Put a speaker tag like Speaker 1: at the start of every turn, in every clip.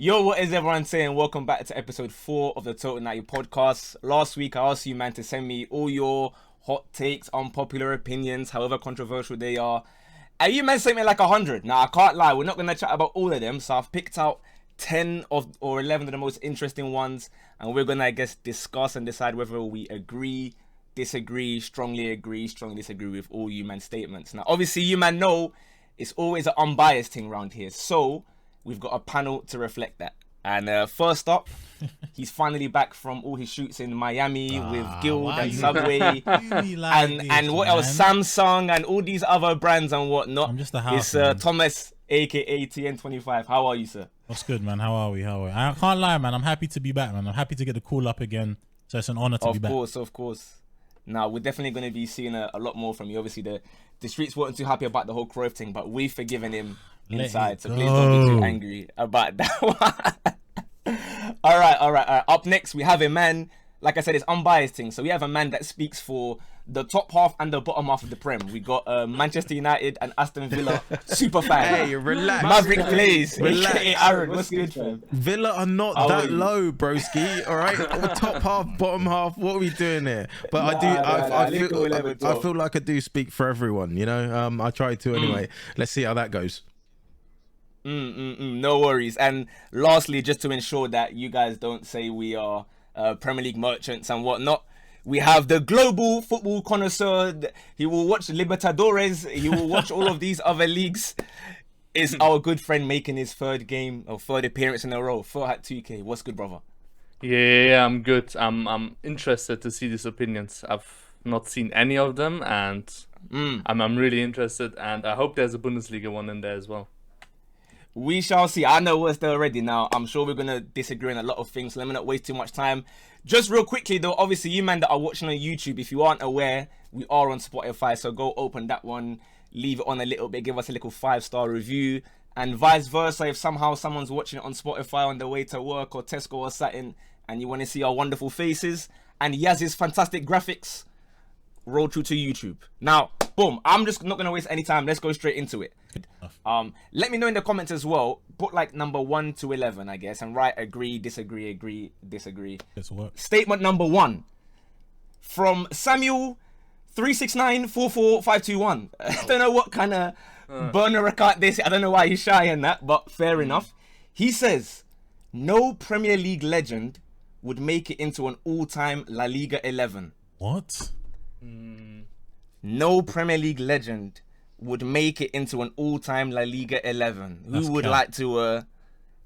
Speaker 1: Yo, what is everyone saying? Welcome back to episode 4 of the Total 90 podcast. Last week, I asked you, man, to send me all your hot takes, unpopular opinions, however controversial they are. And you man sent me like 100. Now, I can't lie, we're not going to chat about all of them. So I've picked out 10 or 11 of the most interesting ones. And we're going to, I guess, discuss and decide whether we agree, disagree, strongly disagree with all you man statements. Now, obviously, you man know it's always an unbiased thing around here. So we've got a panel to reflect that. And first up, he's finally back from all his shoots in Miami with Guild and Subway and what else, Samsung and all these other brands and whatnot.
Speaker 2: I'm just a house.
Speaker 1: It's Thomas, aka TN25. How are you, sir?
Speaker 2: What's good, man? How are we? I can't lie, man. I'm happy to be back, man. I'm happy to get the call up again. So it's an honor to be back.
Speaker 1: Of course. Now, we're definitely going to be seeing a lot more from you. Obviously, the streets weren't too happy about the whole Cruyff thing, but we've forgiven him inside. So please don't be too angry about that one. All right. Up next, we have a man, like I said, it's unbiased thing. So we have a man that speaks for the top half and the bottom half of the Prem. We got Manchester United and Aston Villa super fan.
Speaker 3: Hey, relax.
Speaker 1: Maverick plays.
Speaker 3: Relax.
Speaker 1: AKA Aaron, what's good, fam?
Speaker 3: Villa are not that low, broski. All right, top half, bottom half. What are we doing here? But I feel like I do speak for everyone. You know, I try to anyway. Let's see how that goes.
Speaker 1: No worries. And lastly, just to ensure that you guys don't say we are Premier League merchants and whatnot, we have the global football connoisseur. He will watch Libertadores. He will watch all of these other leagues. Is our good friend making his third appearance in a row. Furhat 2K. What's good, brother?
Speaker 4: Yeah, I'm good. I'm interested to see these opinions. I've not seen any of them, and I'm really interested. And I hope there's a Bundesliga one in there as well.
Speaker 1: We shall see. I know what's there already now. I'm sure we're going to disagree on a lot of things. So let me not waste too much time. Just real quickly, though, obviously, you man that are watching on YouTube, if you aren't aware, we are on Spotify. So go open that one, leave it on a little bit, give us a little 5-star review. And vice versa, if somehow someone's watching it on Spotify on the way to work or Tesco or something, and you want to see our wonderful faces and Yaz's fantastic graphics, roll through to YouTube. Now, boom, I'm just not going to waste any time. Let's go straight into it. Let me know in the comments as well. Put like number 1 to 11, I guess, and write agree, disagree. Statement number 1 from Samuel 3694451. I don't know what kind of burner account this. I don't know why he's shy in that, but fair enough. He says, no Premier League legend would make it into an all-time La Liga 11.
Speaker 2: What?
Speaker 1: No Premier League legend would make it into an all-time La Liga 11. Who would like to...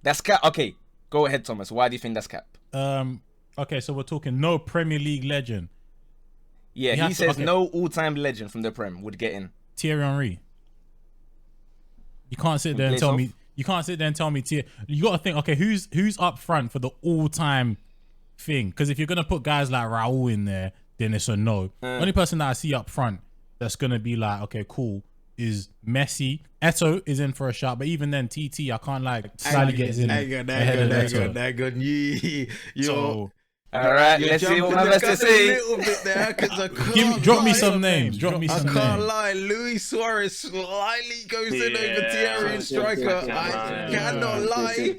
Speaker 1: That's cap. Okay, go ahead, Thomas. Why do you think that's cap?
Speaker 2: Okay, so we're talking no Premier League legend.
Speaker 1: Yeah, he says no all-time legend from the Prem would get in.
Speaker 2: Thierry Henry. You can't sit there and tell me... You can't sit there and tell me... You got to think, okay, who's up front for the all-time thing? Because if you're going to put guys like Raul in there, then it's a no. Only person that I see up front that's going to be like, okay, cool, is Messi. Eto'o is in for a shot, but even then, TT, I can't like slightly gets in ahead of Eto'o.
Speaker 1: All right, let's see what Mavis to say.
Speaker 2: Drop me some names.
Speaker 3: I can't lie. Luis Suarez slightly goes in over Thierry and striker. I cannot lie.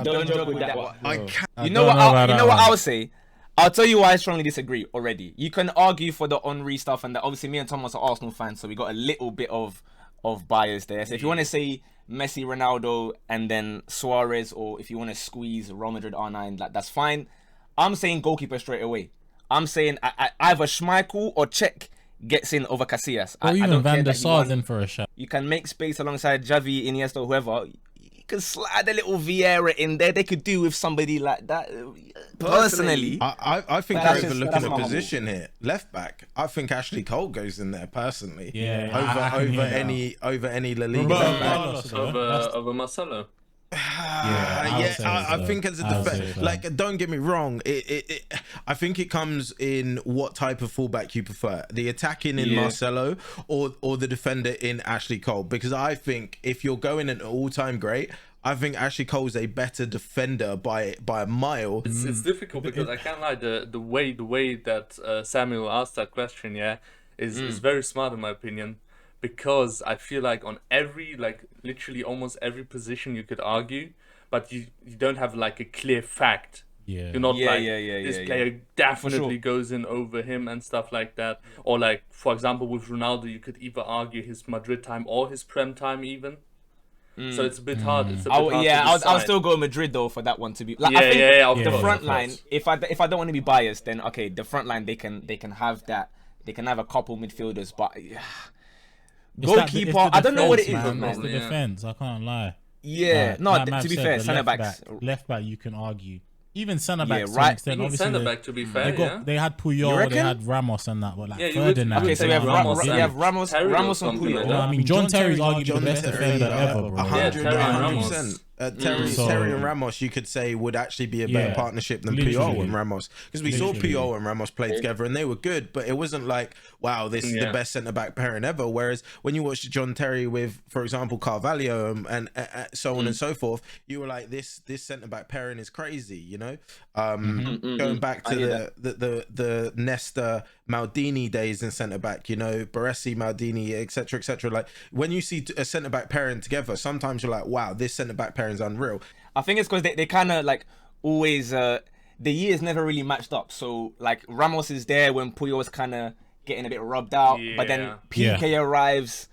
Speaker 1: Don't joke with that one. You know what I would say? I'll tell you why I strongly disagree already. You can argue for the Henry stuff, and that obviously me and Thomas are Arsenal fans, so we got a little bit of bias there. So if you want to say Messi, Ronaldo, and then Suarez, or if you want to squeeze Real Madrid R9, that's fine. I'm saying goalkeeper straight away. I'm saying either Schmeichel or Cech gets in over Casillas.
Speaker 2: Or even Van der Sar's in for a shot.
Speaker 1: You can make space alongside Xavi, Iniesta, whoever. You can slide a little Vieira in there. They could do with somebody like that. Personally,
Speaker 3: I think they're overlooking a position here. Left back. I think Ashley Cole goes in there personally.
Speaker 2: Yeah.
Speaker 3: Over any La Liga left back.
Speaker 4: Over Marcelo.
Speaker 3: I think as a defense, like, don't get me wrong, I think it comes in what type of fullback you prefer, the attacking in Marcelo or the defender in Ashley Cole, because I think if you're going an all-time great, I think Ashley Cole's a better defender by a mile.
Speaker 4: It's difficult because I can't lie, the way that Samuel asked that question is very smart in my opinion. because I feel like on every, like literally almost every position you could argue, but you don't have like a clear fact.
Speaker 2: Yeah.
Speaker 4: You're not like
Speaker 1: yeah,
Speaker 4: this player definitely
Speaker 1: sure.
Speaker 4: goes in over him and stuff like that. Or like, for example, with Ronaldo, you could either argue his Madrid time or his Prem time even. So it's a bit hard. It's a bit hard to decide.
Speaker 1: I'll still go Madrid though for that one to be. Like,
Speaker 4: Yeah,
Speaker 1: I think
Speaker 4: of
Speaker 1: the
Speaker 4: course,
Speaker 1: front
Speaker 4: of
Speaker 1: line.
Speaker 4: course.
Speaker 1: If I don't want to be biased, then okay, the front line they can have that. They can have a couple midfielders, but goalkeeper. I don't know what it is, man.
Speaker 2: It's the defense. I can't lie.
Speaker 1: Yeah,
Speaker 2: Like
Speaker 1: to be fair, centre backs.
Speaker 2: Left back, you can argue. Even centre backs,
Speaker 1: Yeah,
Speaker 2: to
Speaker 1: right.
Speaker 2: an extent.
Speaker 4: Even
Speaker 2: Obviously,
Speaker 4: centre back, to be fair,
Speaker 2: they had
Speaker 1: You
Speaker 2: Puyol,
Speaker 1: reckon?
Speaker 2: they had Ramos and that, but like
Speaker 4: Yeah, you would-
Speaker 2: Ferdinand.
Speaker 1: Okay, so we have
Speaker 4: Ramos
Speaker 1: Ramos
Speaker 4: and Terry or
Speaker 1: and
Speaker 4: something
Speaker 1: Puyol.
Speaker 4: like
Speaker 2: No,
Speaker 4: that.
Speaker 2: I mean, John Terry's arguably
Speaker 3: John
Speaker 2: the best
Speaker 3: Terry,
Speaker 2: defender ever, bro.
Speaker 3: 100%.
Speaker 4: Terry and Ramos.
Speaker 3: Terry and Ramos, you could say, would actually be a better partnership than
Speaker 2: Literally.
Speaker 3: Puyol and Ramos, because we saw Puyol and Ramos play together and they were good, but it wasn't like, wow, this is the best centre back pairing ever. Whereas when you watched John Terry with, for example, Carvalho and so on and so forth, you were like, this centre back pairing is crazy, you know. Going back to the Nesta Maldini days in centre back, you know, Baresi, Maldini, etc. Like when you see a centre back pairing together, sometimes you're like, wow, this centre back pairing is unreal.
Speaker 1: I think it's because they kind of like always the years never really matched up. So like Ramos is there when Puyol was kind of getting a bit rubbed out, but then PK arrives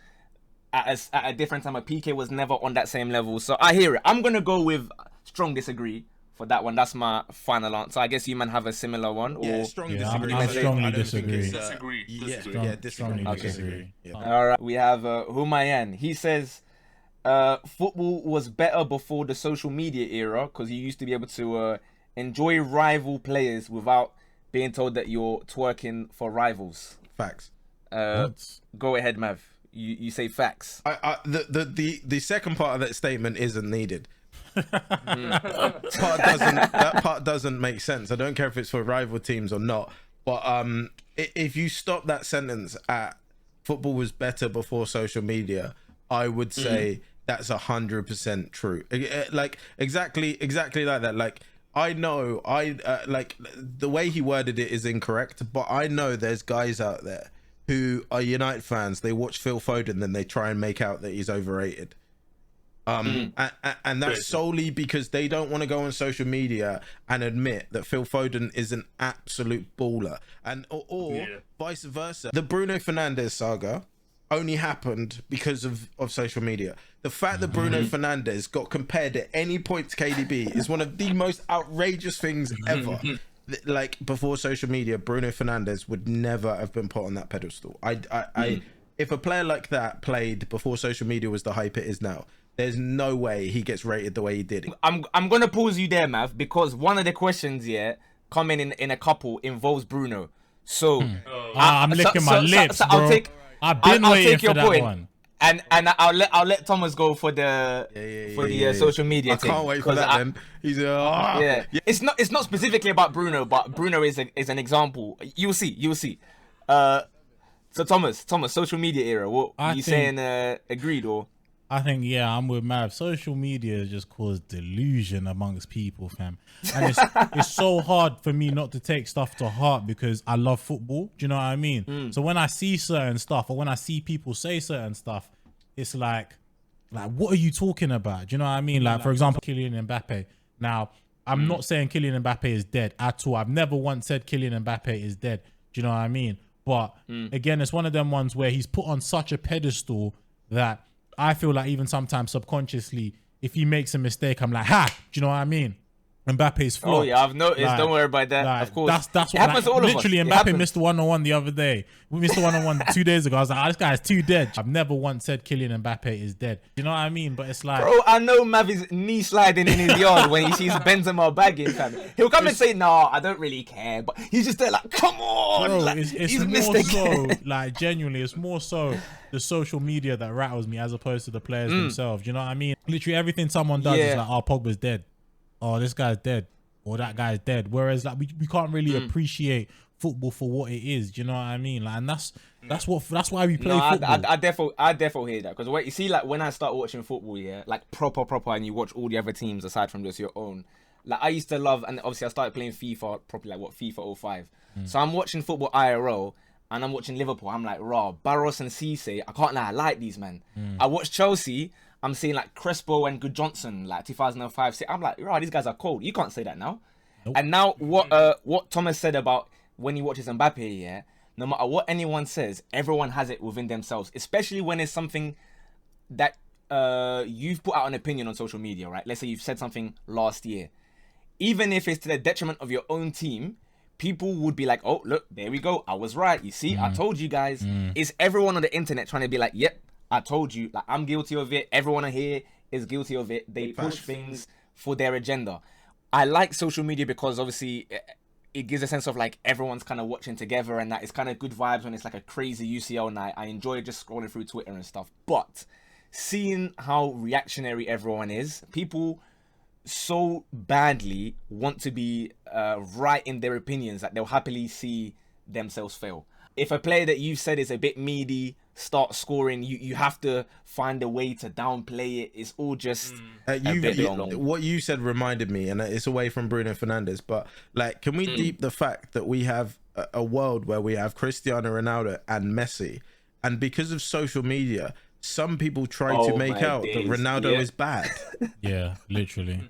Speaker 1: at a different time. PK was never on that same level. So I hear it. I'm gonna go with strong disagree for that one. That's my final answer. I guess you man have a similar one. Or...
Speaker 3: Yeah, strong disagree.
Speaker 2: I strongly
Speaker 3: I don't think
Speaker 2: disagree.
Speaker 3: it's,
Speaker 4: Disagree.
Speaker 3: disagree.
Speaker 2: Disagree.
Speaker 3: Yeah.
Speaker 1: All right, we have Humayan. He says football was better before the social media era because you used to be able to enjoy rival players without being told that you're twerking for rivals.
Speaker 3: Facts.
Speaker 1: Go ahead, Mav. You say facts.
Speaker 3: The second part of that statement isn't needed. That part doesn't make sense. I don't care if it's for rival teams or not, but if you stop that sentence at football was better before social media, I would say that's 100% true. Like exactly like that. Like I know like the way he worded it is incorrect, but I know there's guys out there who are United fans. They watch Phil Foden, then they try and make out that he's overrated. And that's solely because they don't want to go on social media and admit that Phil Foden is an absolute baller, and or vice versa. The Bruno Fernandes saga only happened because of social media. The fact that Bruno Fernandes got compared at any point to KDB is one of the most outrageous things ever. Like before social media, Bruno Fernandes would never have been put on that pedestal. If a player like that played before social media was the hype it is now, there's no way he gets rated the way he did.
Speaker 1: I'm gonna pause you there, Mav, because one of the questions coming in a couple involves Bruno. So
Speaker 2: I'm licking my lips,
Speaker 1: so
Speaker 2: bro. I've been waiting for that one.
Speaker 1: And I'll let Thomas go for the social media thing.
Speaker 3: I can't wait for that. Then he's
Speaker 1: It's not specifically about Bruno, but Bruno is an example. You'll see. So Thomas, social media era. What you saying? Agreed or?
Speaker 2: I think I'm with Mav. Social media has just caused delusion amongst people, fam, and it's so hard for me not to take stuff to heart because I love football. Do you know what I mean? So when I see certain stuff or when I see people say certain stuff, it's like what are you talking about? Do you know what I mean? Like for example, Kylian Mbappe. Now I'm not saying Kylian Mbappe is dead at all. I've never once said Kylian Mbappe is dead. Do you know what I mean? But again, it's one of them ones where he's put on such a pedestal that I feel like even sometimes subconsciously, if he makes a mistake, I'm like, ha! Do you know what I mean? Mbappe's flopped.
Speaker 1: Oh yeah, I've noticed. Don't worry about that. Of course,
Speaker 2: that's what
Speaker 1: happens to all of us.
Speaker 2: Literally, Mbappe missed the 1-on-1 the other day. We missed the 1-on-1 2 days ago. I was like, this guy's too dead. I've never once said Kylian Mbappe is dead. You know what I mean? But it's like,
Speaker 1: bro, I know Mav is knee sliding in his yard when he sees Benzema bagging. He'll come and say, "No, I don't really care," but he's just there like, "Come on!"
Speaker 2: bro,
Speaker 1: like,
Speaker 2: it's
Speaker 1: he's
Speaker 2: more
Speaker 1: missed
Speaker 2: so like genuinely, it's more so the social media that rattles me as opposed to the players themselves. You know what I mean? Literally everything someone does is like, "Oh, Pogba's dead," "Oh, this guy's dead," or "That guy's dead." Whereas like we can't really appreciate football for what it is. Do you know what I mean? Like, and that's why we play football.
Speaker 1: I definitely hear that because you see, like when I start watching football, like proper, and you watch all the other teams aside from just your own. Like I used to love, and obviously I started playing FIFA properly, like FIFA 05. So I'm watching football IRL, and I'm watching Liverpool, I'm like, raw, Barros and Cisse, I can't lie, I like these men. I watch Chelsea, I'm seeing like Crespo and Good Johnson, like 2005. I'm like, raw, these guys are cold. You can't say that now.
Speaker 2: Nope.
Speaker 1: And now what Thomas said about when he watches Mbappe, yeah, no matter what anyone says, everyone has it within themselves, especially when it's something that you've put out an opinion on social media, right? Let's say you've said something last year. Even if it's to the detriment of your own team, people would be like, oh, look, there we go. I was right. You see, I told you guys. It's everyone on the internet trying to be like, yep, I told you. Like, I'm guilty of it. Everyone here is guilty of it. They push things for their agenda. I like social media because obviously it gives a sense of like everyone's kind of watching together, and that it's kind of good vibes when it's like a crazy UCL night. I enjoy just scrolling through Twitter and stuff. But seeing how reactionary everyone is, people so badly want to be right in their opinions that they'll happily see themselves fail. If a player that you've said is a bit meaty starts scoring, you have to find a way to downplay it. It's all just
Speaker 3: what you said reminded me, and it's away from Bruno Fernandes, but like, can we deep the fact that we have a world where we have Cristiano Ronaldo and Messi, and because of social media, some people try to make out that Ronaldo is bad.
Speaker 2: Yeah, literally.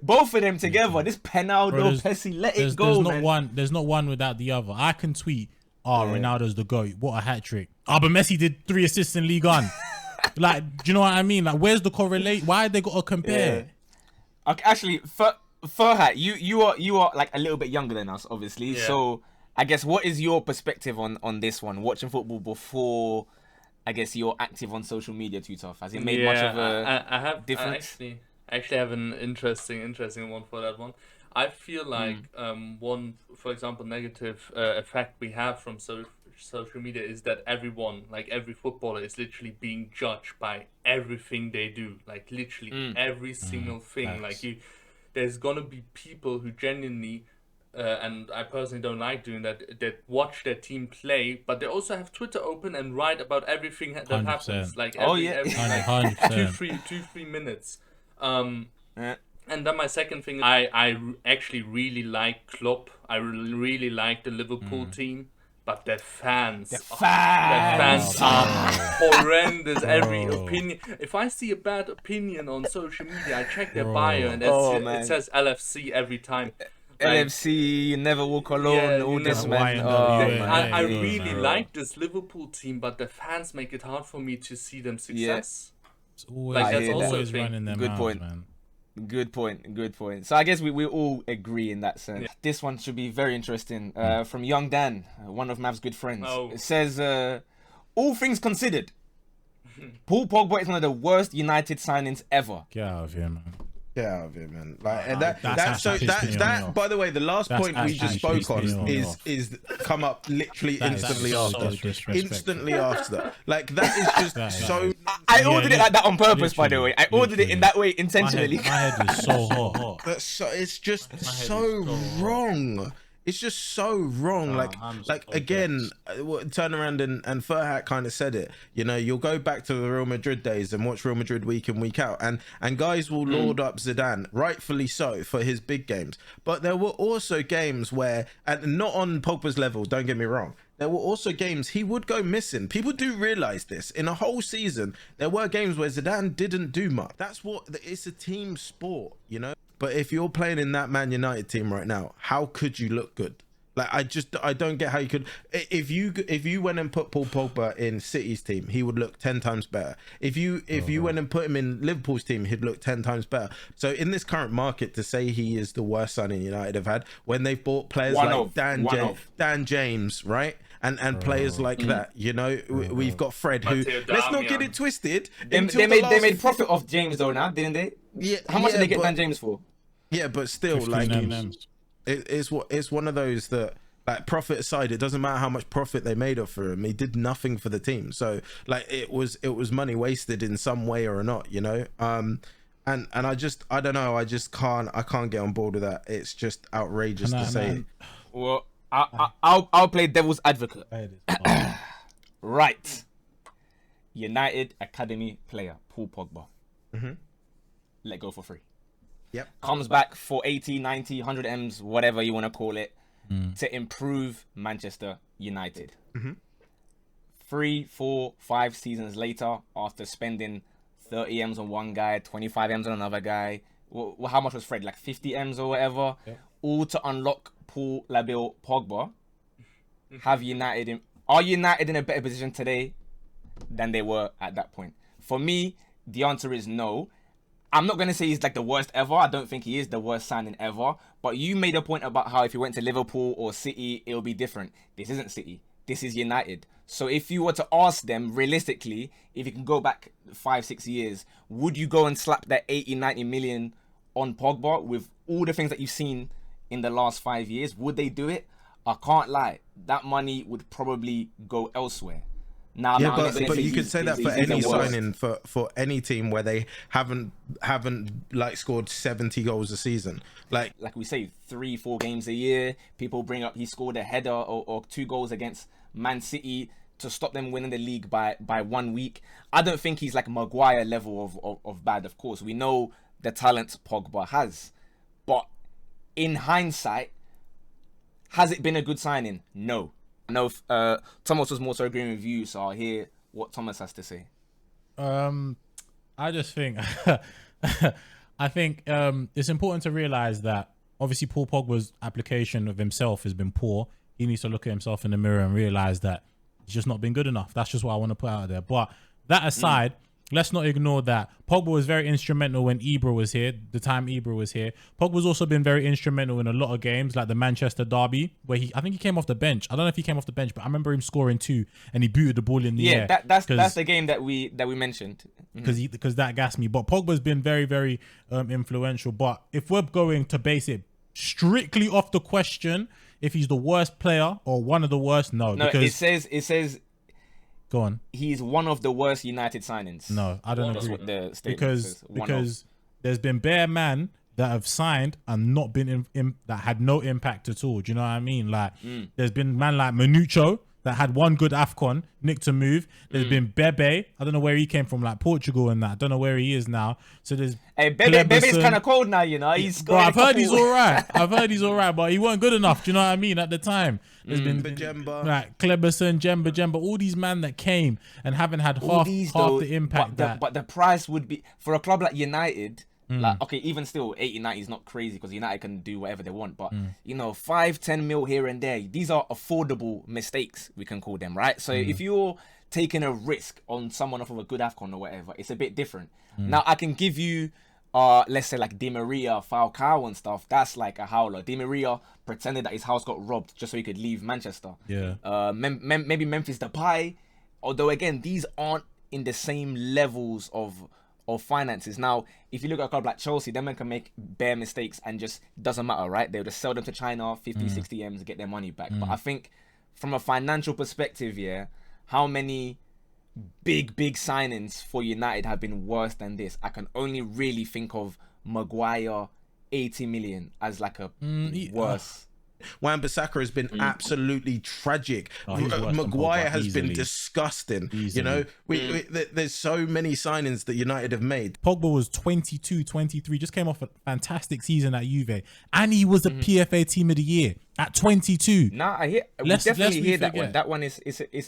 Speaker 1: Both of them together, this Penaldo, Messi, let it go, man.
Speaker 2: There's not one without the other. I can tweet, Ronaldo's the GOAT. What a hat trick. But Messi did 3 assists in Ligue 1. Like, do you know what I mean? Like, where's the correlate? Why they got to compare?
Speaker 1: Yeah. Okay, actually, Furhat, you are like a little bit younger than us, obviously. Yeah. So I guess what is your perspective on this one? Watching football before, I guess, you're active on social media too tough. Has it made much of a difference?
Speaker 4: I actually have an interesting one for that one. I feel like one, for example, negative effect we have from social media is that everyone, like every footballer, is literally being judged by everything they do. Like literally every single thing.
Speaker 2: Nice.
Speaker 4: Like there's gonna be people who genuinely, and I personally don't like doing that watch their team play, but they also have Twitter open and write about everything that
Speaker 2: 100%.
Speaker 4: happens. Like
Speaker 1: every
Speaker 2: 100%.
Speaker 4: 2-3 minutes. And then my second thing, I actually really like Klopp. I really like the Liverpool team, but their fans are horrendous. Every opinion. If I see a bad opinion on social media, I check their bio and it says LFC every time.
Speaker 1: LFC, you never walk alone, all this, man.
Speaker 4: I really like this Liverpool team, but the fans make it hard for me to see them success.
Speaker 2: It's always,
Speaker 4: Like, that's
Speaker 2: always
Speaker 4: also a thing.
Speaker 2: running them
Speaker 1: Good
Speaker 2: out,
Speaker 1: point.
Speaker 2: man.
Speaker 1: Good point. So I guess we all agree in that sense. Yeah. This one should be very interesting. From Young Dan, one of Mav's good friends. It says, all things considered, Paul Pogba is one of the worst United signings ever.
Speaker 2: Get out of here, man.
Speaker 3: Get out of it, man. Like that. By the way, the last point we just spoke on is come up literally instantly after. Instantly after. Like that is just so.
Speaker 1: I ordered it like that on purpose, by the way. I ordered it in that way intentionally.
Speaker 2: My head is so hot.
Speaker 3: That's so. It's just so wrong. It's just so wrong. Again, turn around and Furhat kind of said it. You know, you'll go back to the Real Madrid days and watch Real Madrid week in, week out, and guys will laud up Zidane, rightfully so, for his big games. But there were also games where, and not on Pogba's level, don't get me wrong, there were also games he would go missing. People do realise this. In a whole season, there were games where Zidane didn't do much. It's a team sport, you know? But if you're playing in that Man United team right now, how could you look good? Like, I don't get how you could. If you went and put Paul Pogba in City's team, he would look 10 times better. If you went and put him in Liverpool's team, he'd look 10 times better. So in this current market, to say he is the worst signing United have had, when they've bought players Dan James, right? And players like that, you know, we've got Fred, who, let's not get it twisted.
Speaker 1: They made profit off James though now, didn't they?
Speaker 3: Yeah.
Speaker 1: How much did they get Dan James for?
Speaker 3: Yeah, but still, like, it's one of those that, like, profit aside, it doesn't matter how much profit they made off for him. He did nothing for the team, so like it was money wasted in some way or not, you know. And I don't know. I can't get on board with that. It's just outrageous to say.
Speaker 1: Well, I'll play devil's advocate. Right, United Academy player Paul Pogba. Let go for free.
Speaker 3: Yep.
Speaker 1: Comes back for 80, 90, 100 M's, whatever you want to call it, to improve Manchester United. 3, 4, 5 seasons later, after spending 30 M's on one guy, 25 M's on another guy. Well, how much was Fred? Like 50 M's or whatever. Yep. All to unlock Paul Labil Pogba. Are United in a better position today than they were at that point? For me, the answer is no. I'm not going to say he's like the worst ever. I don't think he is the worst signing ever. But you made a point about how if he went to Liverpool or City, it'll be different. This isn't City. This is United. So if you were to ask them realistically, if you can go back 5-6 years, would you go and slap that 80-90 million on Pogba with all the things that you've seen in the last 5 years? Would they do it? I can't lie. That money would probably go elsewhere. Now,
Speaker 3: yeah, but you could say that for any signing for any team where they haven't like scored 70 goals a season. Like
Speaker 1: we say, 3-4 games a year. People bring up he scored a header or 2 goals against Man City to stop them winning the league by 1 week. I don't think he's like Maguire level of bad. Of course, we know the talent Pogba has, but in hindsight, has it been a good signing? No. I know Thomas was more so agreeing with you, so I'll hear what Thomas has to say.
Speaker 2: I just think I think it's important to realize that obviously Paul Pogba's application of himself has been poor. He needs to look at himself in the mirror and realize that he's just not been good enough. That's just what I want to put out there. But that aside, let's not ignore that Pogba was very instrumental when Ibra was here, the time Ibra was here. Pogba's also been very instrumental in a lot of games, like the Manchester derby, where I think he came off the bench. I don't know if he came off the bench, but I remember him scoring 2 and he booted the ball in the air.
Speaker 1: Yeah, that's the game that we mentioned.
Speaker 2: Because that gassed me. But Pogba's been very, very influential. But if we're going to base it strictly off the question, if he's the worst player or one of the worst, no.
Speaker 1: No,
Speaker 2: because
Speaker 1: it says.
Speaker 2: Go on.
Speaker 1: He's one of the worst United signings.
Speaker 2: No, I don't agree.
Speaker 1: What the
Speaker 2: because there's been bare man that have signed and not been that had no impact at all. Do you know what I mean? Like there's been man like Manucho that had 1 good AFCON, nicked to move. There's been Bebe. I don't know where he came from, like Portugal and that. I don't know where he is now. So there's
Speaker 1: Bebe's kind of cold now, you know.
Speaker 2: I've heard he's all right. But he weren't good enough. Do you know what I mean? At the time, there's been
Speaker 3: Jemba,
Speaker 2: like Kleberson, Jemba, all these men that came and haven't had half the impact.
Speaker 1: But the price would be for a club like United. Like, okay, even still 80-90 is not crazy because United can do whatever they want, but you know, 5-10 mil here and there, these are affordable mistakes, we can call them, right? So if you're taking a risk on someone off of a good AFCON or whatever, it's a bit different. Now I can give you let's say like Di Maria, Falcao and stuff. That's like a howler. Di Maria pretended that his house got robbed just so he could leave Manchester. Maybe Memphis Depay, although again, these aren't in the same levels of finances. Now, if you look at a club like Chelsea, them men can make bare mistakes and just doesn't matter, right? They'll just sell them to China, 50, 60 M's to get their money back. But I think from a financial perspective, how many big signings for United have been worse than this? I can only really think of Maguire, 80 million as like a worse.
Speaker 3: Wan-Bissaka has been absolutely tragic. Maguire has been disgusting. You know, there's so many signings that United have made.
Speaker 2: Pogba was 22, 23, just came off a fantastic season at Juve, and he was the PFA Team of the Year at 22.
Speaker 1: Nah, I hear. We definitely hear that one. That one is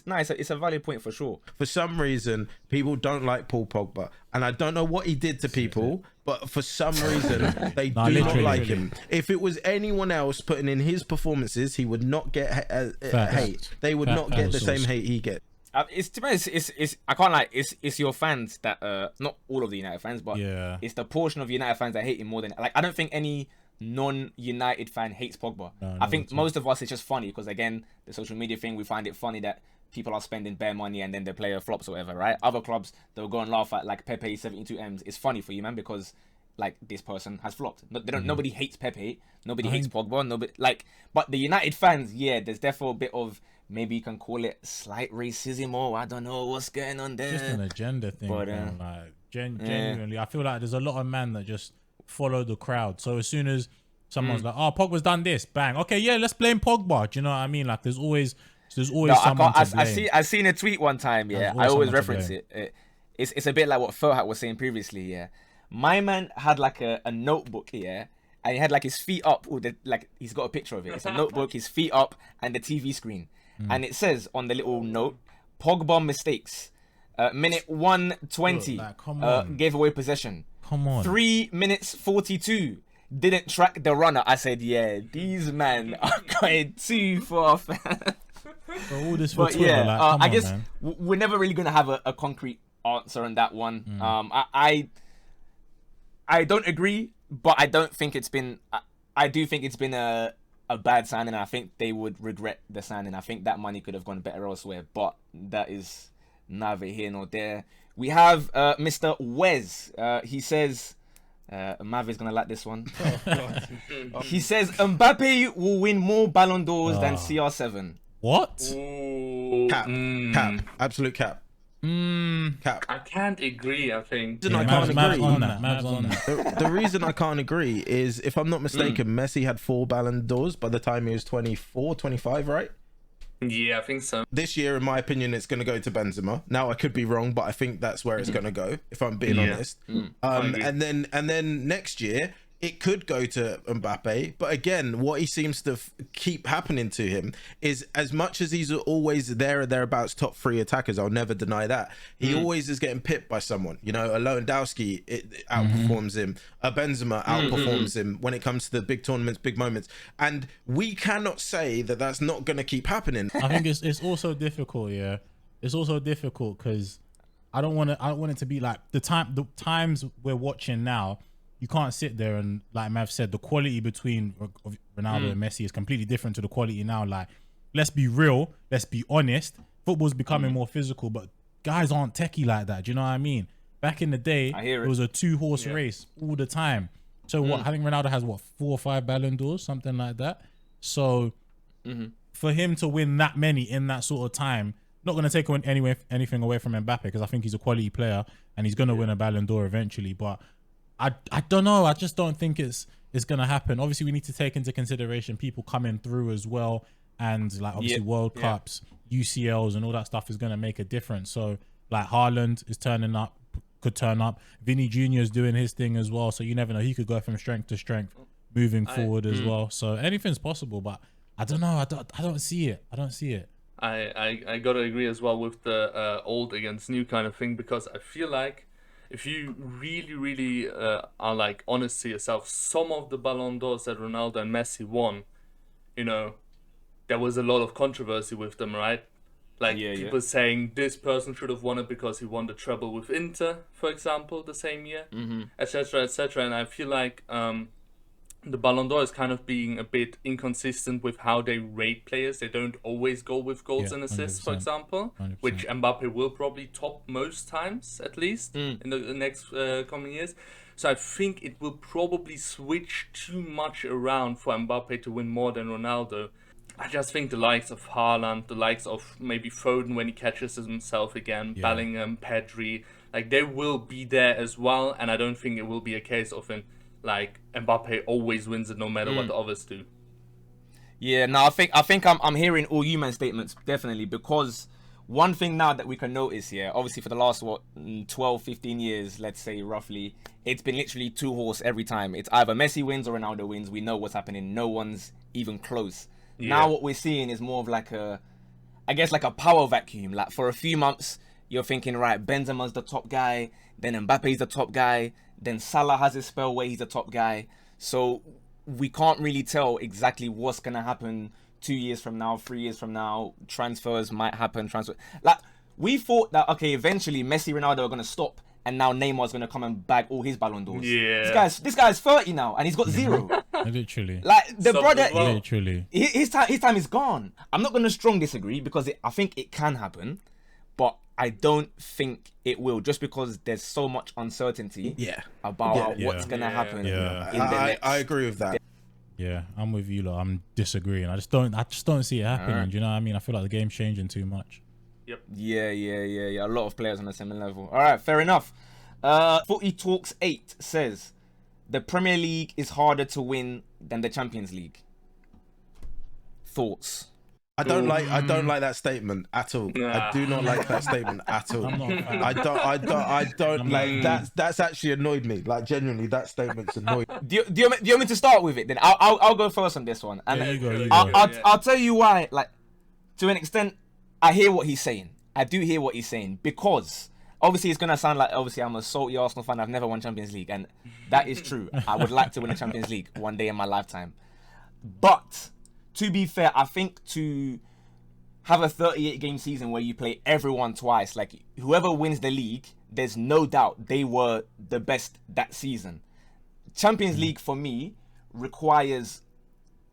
Speaker 1: nice. It's a valid point for sure.
Speaker 3: For some reason, people don't like Paul Pogba, and I don't know what he did to people. But for some reason, they do not like him. If it was anyone else putting in his performances, he would not get hate. They would not get the same hate he gets.
Speaker 1: It's to me, it's I can't lie. It's your fans that not all of the United fans, but it's the portion of United fans that hate him more than like. I don't think any non-United fan hates Pogba. I think most of us, it's just funny because again, the social media thing, we find it funny that people are spending bare money and then the player flops or whatever, right? Other clubs, they'll go and laugh at like Pepe 72 M's. It's funny for you, man, because like this person has flopped. Nobody hates Pepe. Nobody hates Pogba. Nobody but the United fans, there's therefore a bit of, maybe you can call it slight racism or I don't know what's going on there.
Speaker 2: Just an agenda thing, but, like genuinely, I feel like there's a lot of men that just follow the crowd. So as soon as someone's like, "Oh, Pogba's done this," bang. Okay, let's blame Pogba. Do you know what I mean? Like there's always someone to blame.
Speaker 1: I seen a tweet one time. I always reference it. It's a bit like what Ferhat was saying previously. My man had like a notebook and he had like his feet up. He's got a picture of it. It's a notebook, his feet up, and the TV screen. and it says on the little note, Pogba mistakes. Minute 120,
Speaker 2: Look, like, come on.
Speaker 1: gave away possession.
Speaker 2: Come on.
Speaker 1: 3 minutes 42, didn't track the runner. I said, yeah, these men are going too far.
Speaker 2: Bro, all this for
Speaker 1: But
Speaker 2: Twitter,
Speaker 1: yeah,
Speaker 2: like, come
Speaker 1: I
Speaker 2: on,
Speaker 1: guess
Speaker 2: man.
Speaker 1: we're never really gonna have a concrete answer on that one. I don't agree, but I don't think it's been. I do think it's been a bad signing. I think they would regret the signing. I think that money could have gone better elsewhere, but that is neither here nor there. We have Mr. Wes. He says, Mav is gonna like this one. He says Mbappe will win more Ballon d'Ors than CR7.
Speaker 2: What?
Speaker 4: Ooh,
Speaker 3: Cap, absolute cap. Cap.
Speaker 4: I can't agree, I think.
Speaker 3: The reason I can't agree. The reason I can't agree is, if I'm not mistaken, Messi had 4 Ballon d'Ors by the time he was 24, 25, right?
Speaker 4: Yeah, I think so.
Speaker 3: This year, in my opinion, it's going to go to Benzema. Now, I could be wrong, but I think that's where it's going to go, if I'm being honest. And then next year, it could go to Mbappe. But again, what he seems to keep happening to him is, as much as he's always there or thereabouts top 3 attackers, I'll never deny that, he always is getting pipped by someone. You know, a Lewandowski it outperforms him. A Benzema outperforms him when it comes to the big tournaments, big moments. And we cannot say that that's not going to keep happening.
Speaker 2: I think it's also difficult, yeah. It's also difficult because I don't want it to be like the times we're watching now. You can't sit there and, like Mav said, the quality between Ronaldo and Messi is completely different to the quality now. Like, let's be real, let's be honest. Football's becoming more physical, but guys aren't techie like that. Do you know what I mean? Back in the day, it was a 2-horse race all the time. So what? I think Ronaldo has 4 or 5 Ballon d'Ors, something like that. So for him to win that many in that sort of time, not going to take anything away from Mbappe, because I think he's a quality player and he's going to win a Ballon d'Or eventually. But I don't know. I just don't think it's going to happen. Obviously, we need to take into consideration people coming through as well. And like obviously World Cups, UCLs and all that stuff is going to make a difference. So like Haaland is could turn up. Vinny Jr. is doing his thing as well. So you never know. He could go from strength to strength moving forward as well. So anything's possible, but I don't know. I don't see it. I don't see it.
Speaker 4: I got to agree as well with the old against new kind of thing, because I feel like if you really are like honest to yourself, some of the Ballon d'Ors that Ronaldo and Messi won, you know, there was a lot of controversy with them, right? Like people saying this person should have won it because he won the treble with Inter, for example, the same year, etc., etc. And I feel like the Ballon d'Or is kind of being a bit inconsistent with how they rate players. They don't always go with goals and assists, 100%. For example, 100%. Which Mbappe will probably top most times, at least, in the next coming years. So I think it will probably switch too much around for Mbappe to win more than Ronaldo. I just think the likes of Haaland, the likes of maybe Foden when he catches himself again, Bellingham, Pedri, like they will be there as well. And I don't think it will be a case of like Mbappe always wins it no matter what the others do.
Speaker 1: Yeah, no, I think I'm hearing all you man statements, definitely, because one thing now that we can notice here, obviously for the last 12, 15 years, let's say roughly, it's been literally 2-horse every time. It's either Messi wins or Ronaldo wins. We know what's happening. No one's even close. Now what we're seeing is more of like a power vacuum. Like for a few months, you're thinking, right, Benzema's the top guy, then Mbappe's the top guy, then Salah has his spell where he's the top guy. So we can't really tell exactly what's going to happen 2 years from now, 3 years from now. Transfers might happen. Like, we thought that, okay, eventually Messi, Ronaldo are going to stop, and now Neymar's going to come and bag all his Ballon d'Ors. Yeah. This guy's 30 now, and he's got 0.
Speaker 2: Literally.
Speaker 1: Like, the brother,
Speaker 2: literally.
Speaker 1: His time is gone. I'm not going to strong disagree, because I think it can happen, but I don't think it will, just because there's so much uncertainty about what's going to happen.
Speaker 3: I agree with that.
Speaker 2: Yeah, I'm with you, lot. I'm disagreeing. I just don't see it happening. Do you know what I mean? I feel like the game's changing too much.
Speaker 4: Yep.
Speaker 1: Yeah. A lot of players on the same level. All right, fair enough. Footy Talks 8 says the Premier League is harder to win than the Champions League. Thoughts?
Speaker 3: I don't like that statement at all. I do not like that statement at all. I don't like that. That's actually annoyed me. Like, genuinely, that statement's annoyed me.
Speaker 1: Do you want me to start with it then? I'll go first on this one, and
Speaker 2: you go.
Speaker 1: I'll tell you why. Like, to an extent, I hear what he's saying. I do hear what he's saying, because obviously it's gonna sound like, obviously I'm a salty Arsenal fan. I've never won Champions League, and that is true. I would like to win a Champions League one day in my lifetime. But to be fair, I think to have a 38 game season where you play everyone twice, like whoever wins the league, there's no doubt they were the best that season. Champions League for me requires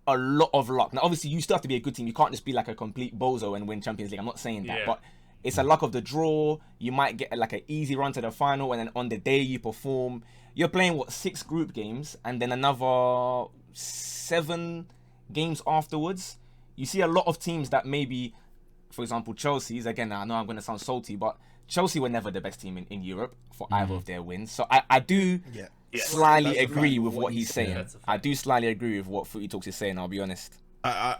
Speaker 1: a lot of luck. Now, obviously, you still have to be a good team. You can't just be like a complete bozo and win Champions League. I'm not saying that, but it's a luck of the draw. You might get like an easy run to the final, and then on the day you perform. You're playing 6 group games, and then another 7 games afterwards. You see a lot of teams that maybe, for example, Chelsea's, again, I know I'm going to sound salty, but Chelsea were never the best team in Europe for either of their wins. So I do slightly agree with what he's saying. I do slightly agree with what Footy Talks is saying, I'll be honest.
Speaker 3: I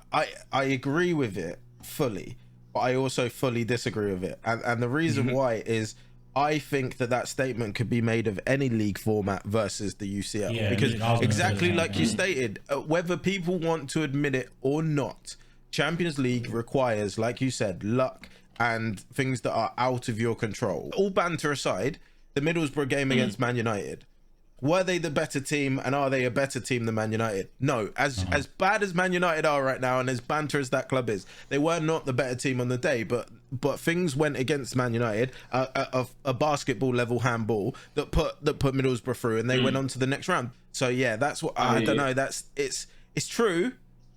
Speaker 3: agree with it fully, but I also fully disagree with it. And the reason why is I think that statement could be made of any league format versus the UCL. Because exactly like you stated, whether people want to admit it or not, Champions League requires, like you said, luck and things that are out of your control. All banter aside, the Middlesbrough game against Man United, were they the better team, and are they a better team than Man United? No. As bad as Man United are right now, and as banter as that club is, they were not the better team on the day, but things went against Man United, a basketball level handball that put Middlesbrough through, and they went on to the next round. So yeah, that's what I don't know. It's true,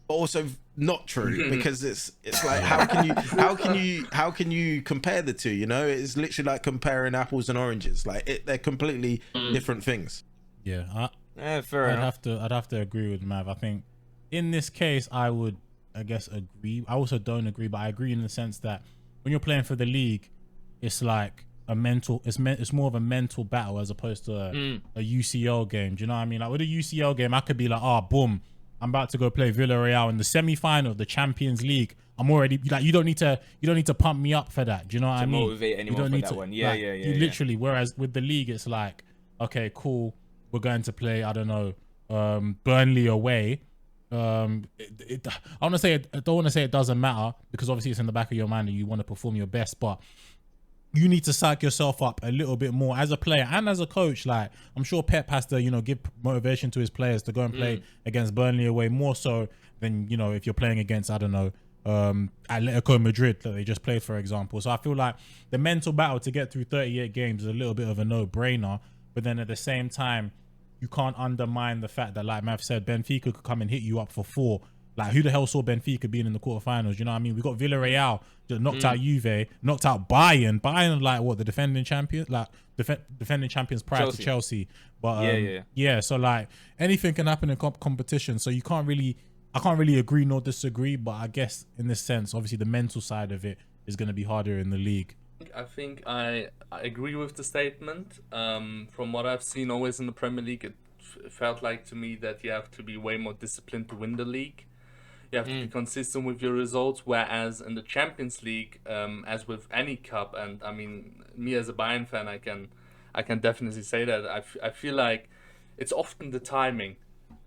Speaker 3: but also not true, because it's like how can you compare the two? You know, it's literally like comparing apples and oranges. Like they're completely different things.
Speaker 2: Yeah,
Speaker 1: fair enough.
Speaker 2: I'd have to agree with Mav. I think in this case, I would, I guess, agree. I also don't agree, but I agree in the sense that when you're playing for the league, it's like a mental. It's more of a mental battle as opposed to a UCL game. Do you know what I mean? Like with a UCL game, I could be like, boom, I'm about to go play Villarreal in the semi-final of the Champions League. I'm already like, you don't need to pump me up for that. Do you know what I mean?
Speaker 1: Motivate anyone for that one. Yeah,
Speaker 2: like, you literally. Whereas with the league, it's like, okay, cool. We're going to play, I don't know, Burnley away. I don't want to say it doesn't matter, because obviously it's in the back of your mind and you want to perform your best, but you need to psych yourself up a little bit more as a player and as a coach. Like, I'm sure Pep has to, give motivation to his players to go and play against Burnley away, more so than, if you're playing against, I don't know, Atletico Madrid that they just played, for example. So I feel like the mental battle to get through 38 games is a little bit of a no-brainer, but then at the same time, you can't undermine the fact that, like Mav said, Benfica could come and hit you up for 4. Like, who the hell saw Benfica being in the quarterfinals? You know what I mean? We got Villarreal just knocked out Juve, knocked out Bayern. Bayern, like, what, the defending champions? Like, defending champions prior to Chelsea. But yeah. So like, anything can happen in competition. So I can't really agree nor disagree. But I guess in this sense, obviously the mental side of it is going to be harder in the league.
Speaker 4: I think I agree with the statement. From what I've seen always in the Premier League, it felt like to me that you have to be way more disciplined to win the league. You have to be consistent with your results, whereas in the Champions League, as with any cup, and I mean, me as a Bayern fan, I can definitely say that I feel like it's often the timing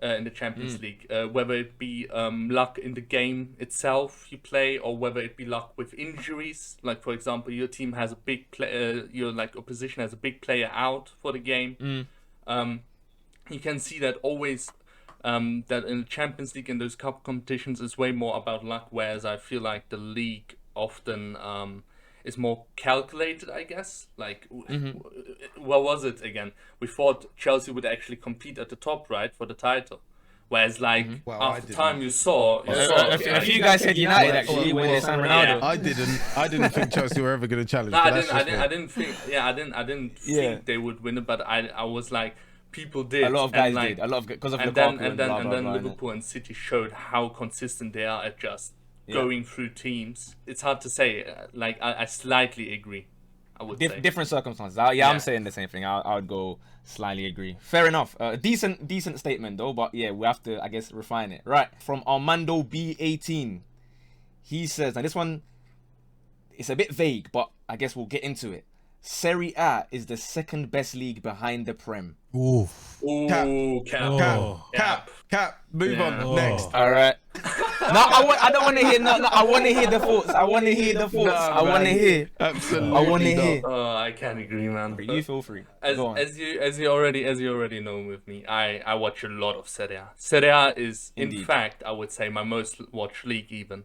Speaker 4: in the Champions League, whether it be luck in the game itself you play, or whether it be luck with injuries. Like, for example, your team has a big player, your opposition has a big player out for the game. You can see that always. That in the Champions League and those cup competitions is way more about luck, whereas I feel like the league often is more calculated, I guess. Like, what was it again? We thought Chelsea would actually compete at the top, right, for the title. Whereas, like, after time you saw
Speaker 1: a few guys said United actually when they signed Ronaldo.
Speaker 3: I didn't think Chelsea were ever going to challenge.
Speaker 4: No, I didn't think they would win it, but I was like, people did.
Speaker 1: A lot of guys did. A lot of because of Lukaku
Speaker 4: and then Liverpool and City showed how consistent they are at just going through teams. It's hard to say. Like, I slightly agree. I would say
Speaker 1: different circumstances. I'm saying the same thing. I would go slightly agree. Fair enough. Decent statement though. But yeah, we have to, I guess, refine it. Right, from Armando B18, he says, and this one, it's a bit vague, but I guess we'll get into it. Serie A is the second best league behind the Prem.
Speaker 3: Cap. Move on. Next.
Speaker 1: All right. I don't want to hear. No, I want to hear the thoughts. I want to hear the thoughts. I want to hear.
Speaker 3: Absolutely.
Speaker 1: I want to hear.
Speaker 4: Oh, I can't agree, man.
Speaker 1: You feel free.
Speaker 4: As you already know with me, I watch a lot of Serie A. Serie A is, in fact, I would say my most watched league even.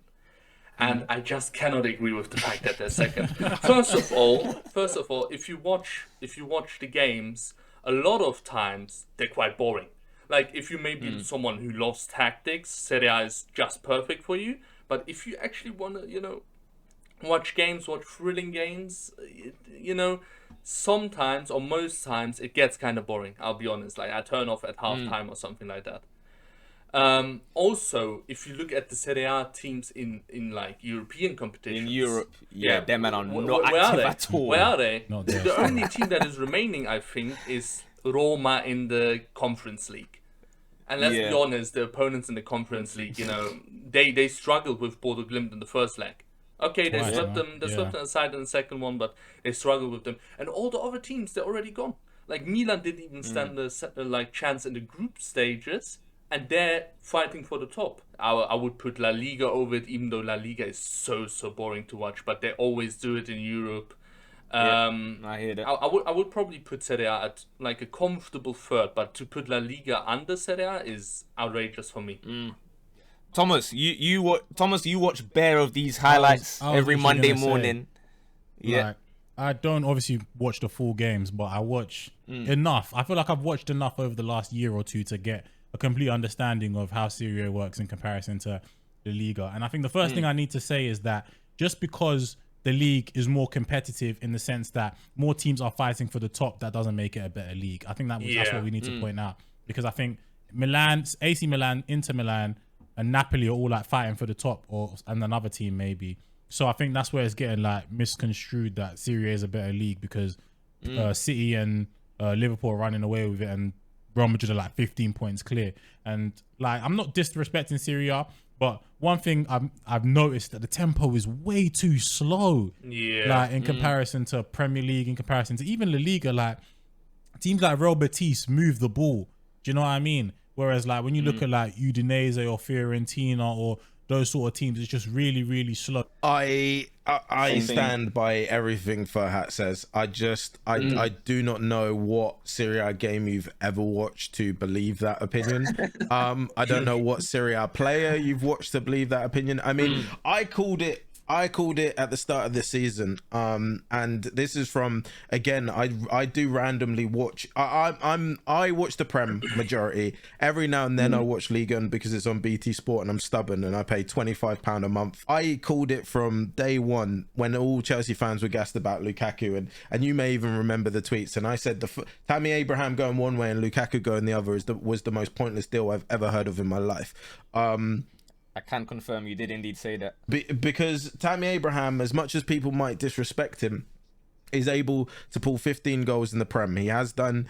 Speaker 4: And I just cannot agree with the fact that they're second. First of all, if you watch the games, a lot of times they're quite boring. Like if you may be someone who loves tactics, Serie A is just perfect for you. But if you actually want to, watch thrilling games, sometimes or most times it gets kind of boring. I'll be honest. Like I turn off at halftime or something like that. Also, if you look at the Serie A teams in like European competitions,
Speaker 1: in Europe, them men are not
Speaker 4: where
Speaker 1: active
Speaker 4: are they?
Speaker 1: at all.
Speaker 4: Where are they?
Speaker 2: Not there.
Speaker 4: The only team that is remaining, I think, is Roma in the Conference League. And let's be honest, the opponents in the Conference League, they struggled with Bodo Glimt in the first leg. Okay, they swept them aside in the second one, but they struggled with them. And all the other teams, they're already gone. Like Milan didn't even stand a chance in the group stages. And they're fighting for the top. I would put La Liga over it, even though La Liga is so boring to watch. But they always do it in Europe.
Speaker 1: I hear that.
Speaker 4: I would probably put Serie A at like a comfortable third. But to put La Liga under Serie A is outrageous for me.
Speaker 1: Thomas, you watch bare of these highlights every Monday morning.
Speaker 2: Like, I don't obviously watch the full games, but I watch enough. I feel like I've watched enough over the last year or two to get a complete understanding of how Serie A works in comparison to the Liga. And I think the first thing I need to say is that just because the league is more competitive in the sense that more teams are fighting for the top, that doesn't make it a better league. I think that's what we need to point out, because I think Milan, AC Milan, Inter Milan, and Napoli are all like fighting for the top, and another team maybe. So I think that's where it's getting like misconstrued that Serie A is a better league, because City and Liverpool are running away with it, and Real Madrid are like 15 points clear. And like, I'm not disrespecting Serie A, but one thing I've noticed that the tempo is way too slow. Yeah. Like in comparison to Premier League, in comparison to even La Liga, like teams like Real Betis move the ball. Do you know what I mean? Whereas like when you look at like Udinese or Fiorentina or those sort of teams, it's just really, really slow.
Speaker 3: I stand by everything Ferhat says. I do not know what Serie A game you've ever watched to believe that opinion. I don't know what Serie A player you've watched to believe that opinion. I mean, I called it at the start of the season, and this is from, again, I do randomly watch. I watch the Prem majority. Every now and then I watch Ligue 1 because it's on BT Sport, and I'm stubborn and I pay £25 a month. I called it from day one when all Chelsea fans were gassed about Lukaku, and you may even remember the tweets. And I said Tammy Abraham going one way and Lukaku going the other was the most pointless deal I've ever heard of in my life.
Speaker 1: I can confirm you did indeed say that.
Speaker 3: Because Tammy Abraham, as much as people might disrespect him, is able to pull 15 goals in the Prem. He has done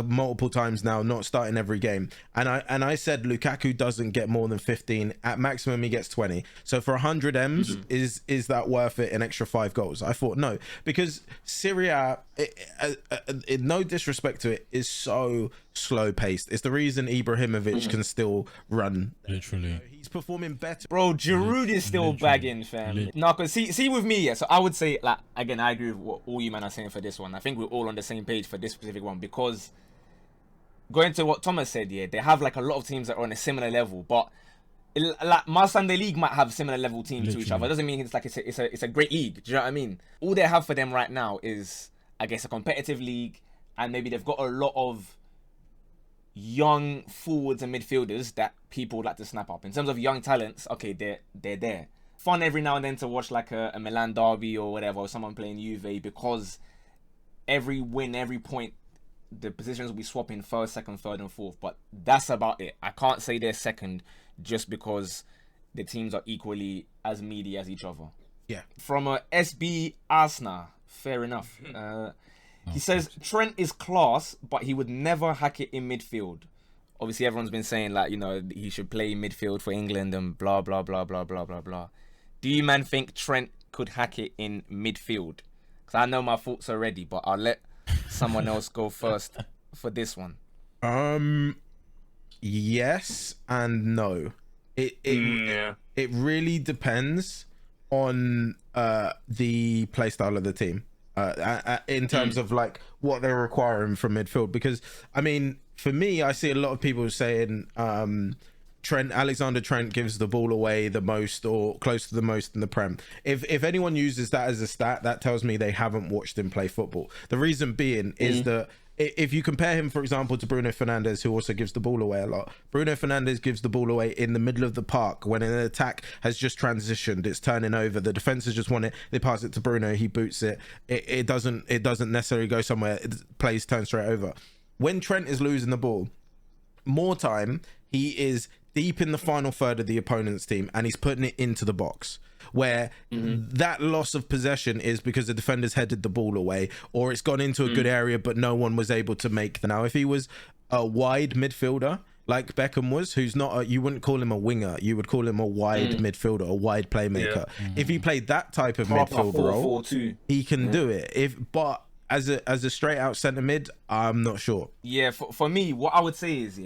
Speaker 3: multiple times now, not starting every game. And I said Lukaku doesn't get more than 15. At maximum, he gets 20. So for 100 M's, is that worth it? An extra 5 goals? I thought no, because Serie A, no disrespect to it, is so slow paced. It's the reason Ibrahimovic can still run.
Speaker 2: Literally.
Speaker 3: He's performing better.
Speaker 1: Bro, Giroud is still bagging, fam. No, because see with me, so I would say, like, again, I agree with what all you men are saying for this one. I think we're all on the same page for this specific one, because going to what Thomas said, they have like a lot of teams that are on a similar level, but like Sunday League might have similar level teams to each other. It doesn't mean it's like it's a great league. Do you know what I mean? All they have for them right now is, I guess, a competitive league, and maybe they've got a lot of young forwards and midfielders that people like to snap up. In terms of young talents, okay, they're there. Fun every now and then to watch like a Milan derby or whatever, or someone playing Juve, because every win, every point, the positions will be swapping first, second, third, and fourth. But that's about it. I can't say they're second just because the teams are equally as meaty as each other.
Speaker 3: Yeah.
Speaker 1: From a SB Asna, fair enough. He says Trent is class, but he would never hack it in midfield. Obviously, everyone's been saying, like, he should play midfield for England and blah, blah, blah, blah, blah, blah, blah. Do you, man, think Trent could hack it in midfield? Because I know my thoughts already, but I'll let someone else go first for this one.
Speaker 3: Yes and no. It really depends on the play style of the team in terms of like what they're requiring from midfield. Because I mean, for me, I see a lot of people saying Alexander Trent gives the ball away the most or close to the most in the Prem. If anyone uses that as a stat, that tells me they haven't watched him play football. The reason being is that if you compare him, for example, to Bruno Fernandes, who also gives the ball away a lot, Bruno Fernandes gives the ball away in the middle of the park when an attack has just transitioned, it's turning over, the defenders just want it, they pass it to Bruno, he boots it, it doesn't necessarily go somewhere, plays turn straight over. When Trent is losing the ball, more time he is deep in the final third of the opponent's team and he's putting it into the box, where that loss of possession is because the defenders headed the ball away or it's gone into a good area but no one was able to make the. Now if he was a wide midfielder like Beckham was, who's not you wouldn't call him a winger, you would call him a wide midfielder, a wide playmaker. If he played that type of midfield role, he can do it. But as a straight out centre mid, I'm not sure.
Speaker 1: Yeah, for me, what I would say is,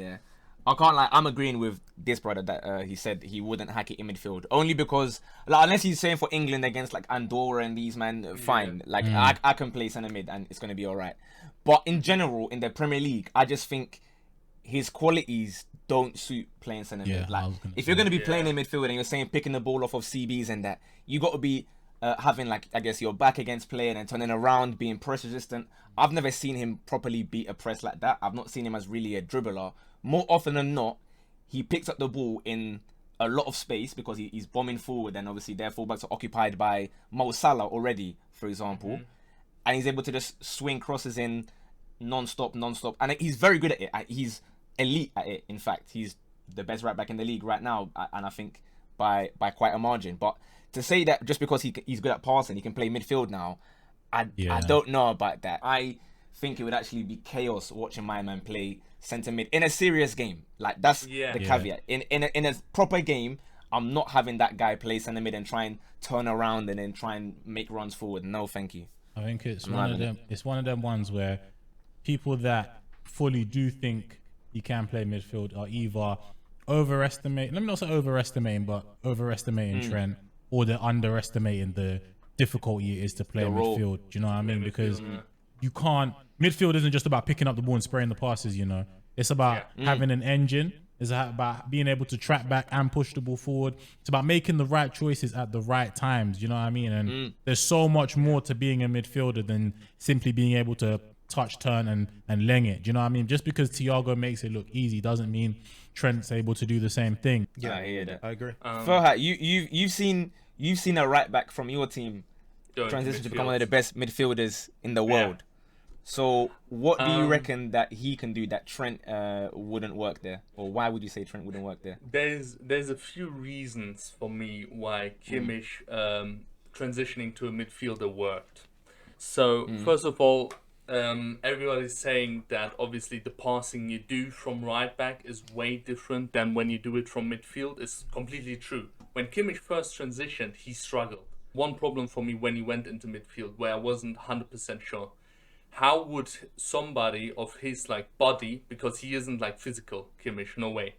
Speaker 1: I can't lie, I'm agreeing with this brother that he said he wouldn't hack it in midfield. Only because, like, unless he's saying for England against, like, Andorra and these, man, fine. Like, I can play centre mid and it's going to be all right. But in general, in the Premier League, I just think his qualities don't suit playing centre mid. Like, if you're going to be playing in midfield and you're saying picking the ball off of CBs and that, you got to be having, like, I guess, your back against playing and turning around, being press resistant. I've never seen him properly beat a press like that. I've not seen him as really a dribbler. More often than not, he picks up the ball in a lot of space because he's bombing forward, and obviously their fullbacks are occupied by Mo Salah already, for example, and he's able to just swing crosses in non-stop, and he's very good at it. He's elite at it. In fact, he's the best right back in the league right now, and I think by quite a margin. But to say that just because he's good at passing, he can play midfield now, I don't know about that. I think it would actually be chaos watching my man play centre mid in a serious game. Like, that's the caveat. In a proper game, I'm not having that guy play centre mid and try and turn around and then try and make runs forward. No, thank you.
Speaker 2: I think it's one of them. It's one of them ones where people that fully do think he can play midfield are either overestimating. Let me not say overestimating, but overestimating Trent, or they're underestimating the difficulty it is to play midfield. Do you know what I mean? Because you can't. Midfield isn't just about picking up the ball and spraying the passes, you know. It's about having an engine. It's about being able to track back and push the ball forward. It's about making the right choices at the right times, you know what I mean? And there's so much more to being a midfielder than simply being able to touch, turn, and leng it. Do you know what I mean? Just because Thiago makes it look easy doesn't mean Trent's able to do the same thing.
Speaker 1: Yeah, I hear that.
Speaker 3: I agree.
Speaker 1: Ferhat, you've seen a right back from your team transition to become one of the best midfielders in the world. So what do you reckon that he can do that Trent wouldn't work there? Or why would you say Trent wouldn't work there?
Speaker 4: There's a few reasons for me why Kimmich transitioning to a midfielder worked. So first of all, everybody's saying that obviously the passing you do from right back is way different than when you do it from midfield. It's completely true. When Kimmich first transitioned, he struggled. One problem for me when he went into midfield where I wasn't 100% sure. How would somebody of his like body, because he isn't like physical, Kimmich, no way.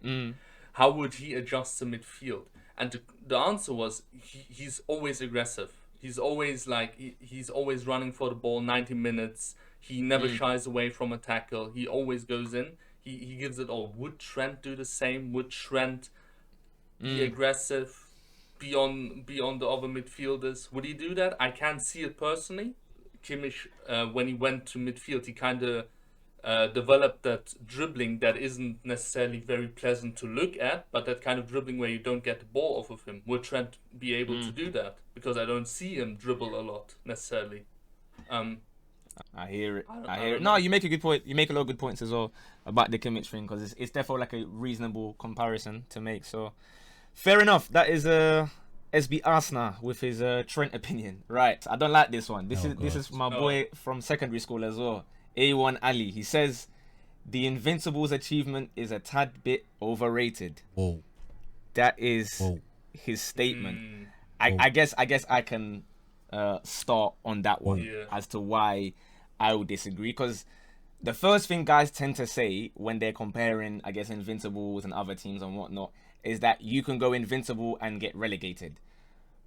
Speaker 4: How would he adjust to midfield? And the answer was he's always aggressive. He's always like he's always running for the ball 90 minutes. He never shies away from a tackle. He always goes in. He gives it all. Would Trent do the same? Would Trent be aggressive beyond the other midfielders? Would he do that? I can't see it personally. Kimmich, when he went to midfield, he kind of developed that dribbling that isn't necessarily very pleasant to look at, but that kind of dribbling where you don't get the ball off of him. Would Trent be able to do that? Because I don't see him dribble a lot necessarily.
Speaker 1: I hear it. I hear it. No, you make a good point. You make a lot of good points as well about the Kimmich thing, because it's definitely like a reasonable comparison to make. So fair enough. That is SB Arsenal with his Trent opinion. Right. I don't like this one. This is my boy from secondary school as well. A1 Ali. He says the Invincibles achievement is a tad bit overrated.
Speaker 2: Whoa.
Speaker 1: That is his statement. I guess I can start on that one as to why I would disagree, because the first thing guys tend to say when they're comparing, I guess, Invincibles and other teams and whatnot, is that you can go invincible and get relegated.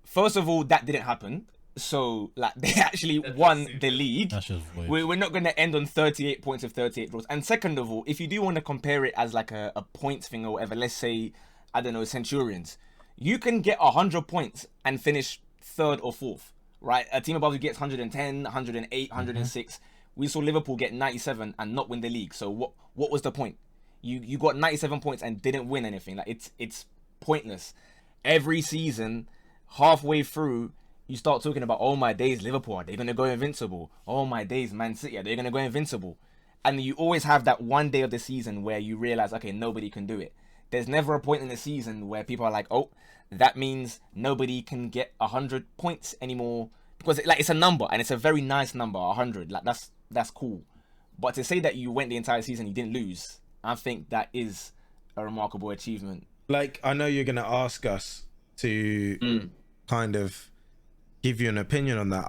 Speaker 1: First of all, that didn't happen. So, like, they actually won the league.
Speaker 2: That's just weird.
Speaker 1: We're not going to end on 38 points of 38 draws. And second of all, if you do want to compare it as like a points thing or whatever, let's say, I don't know, Centurions, you can get 100 points and finish third or fourth, right? A team above you gets 110, 108, 106. We saw Liverpool get 97 and not win the league. So what was the point? You got 97 points and didn't win anything. Like, it's pointless. Every season, halfway through, you start talking about, oh my days, Liverpool, are they going to go invincible? Oh my days, Man City, are they going to go invincible? And you always have that one day of the season where you realize, okay, nobody can do it. There's never a point in the season where people are like, oh, that means nobody can get 100 points anymore. Because it's a number, and it's a very nice number, 100. Like, that's cool. But to say that you went the entire season, you didn't lose, I think that is a remarkable achievement.
Speaker 3: Like, I know you're going to ask us to kind of give you an opinion on that.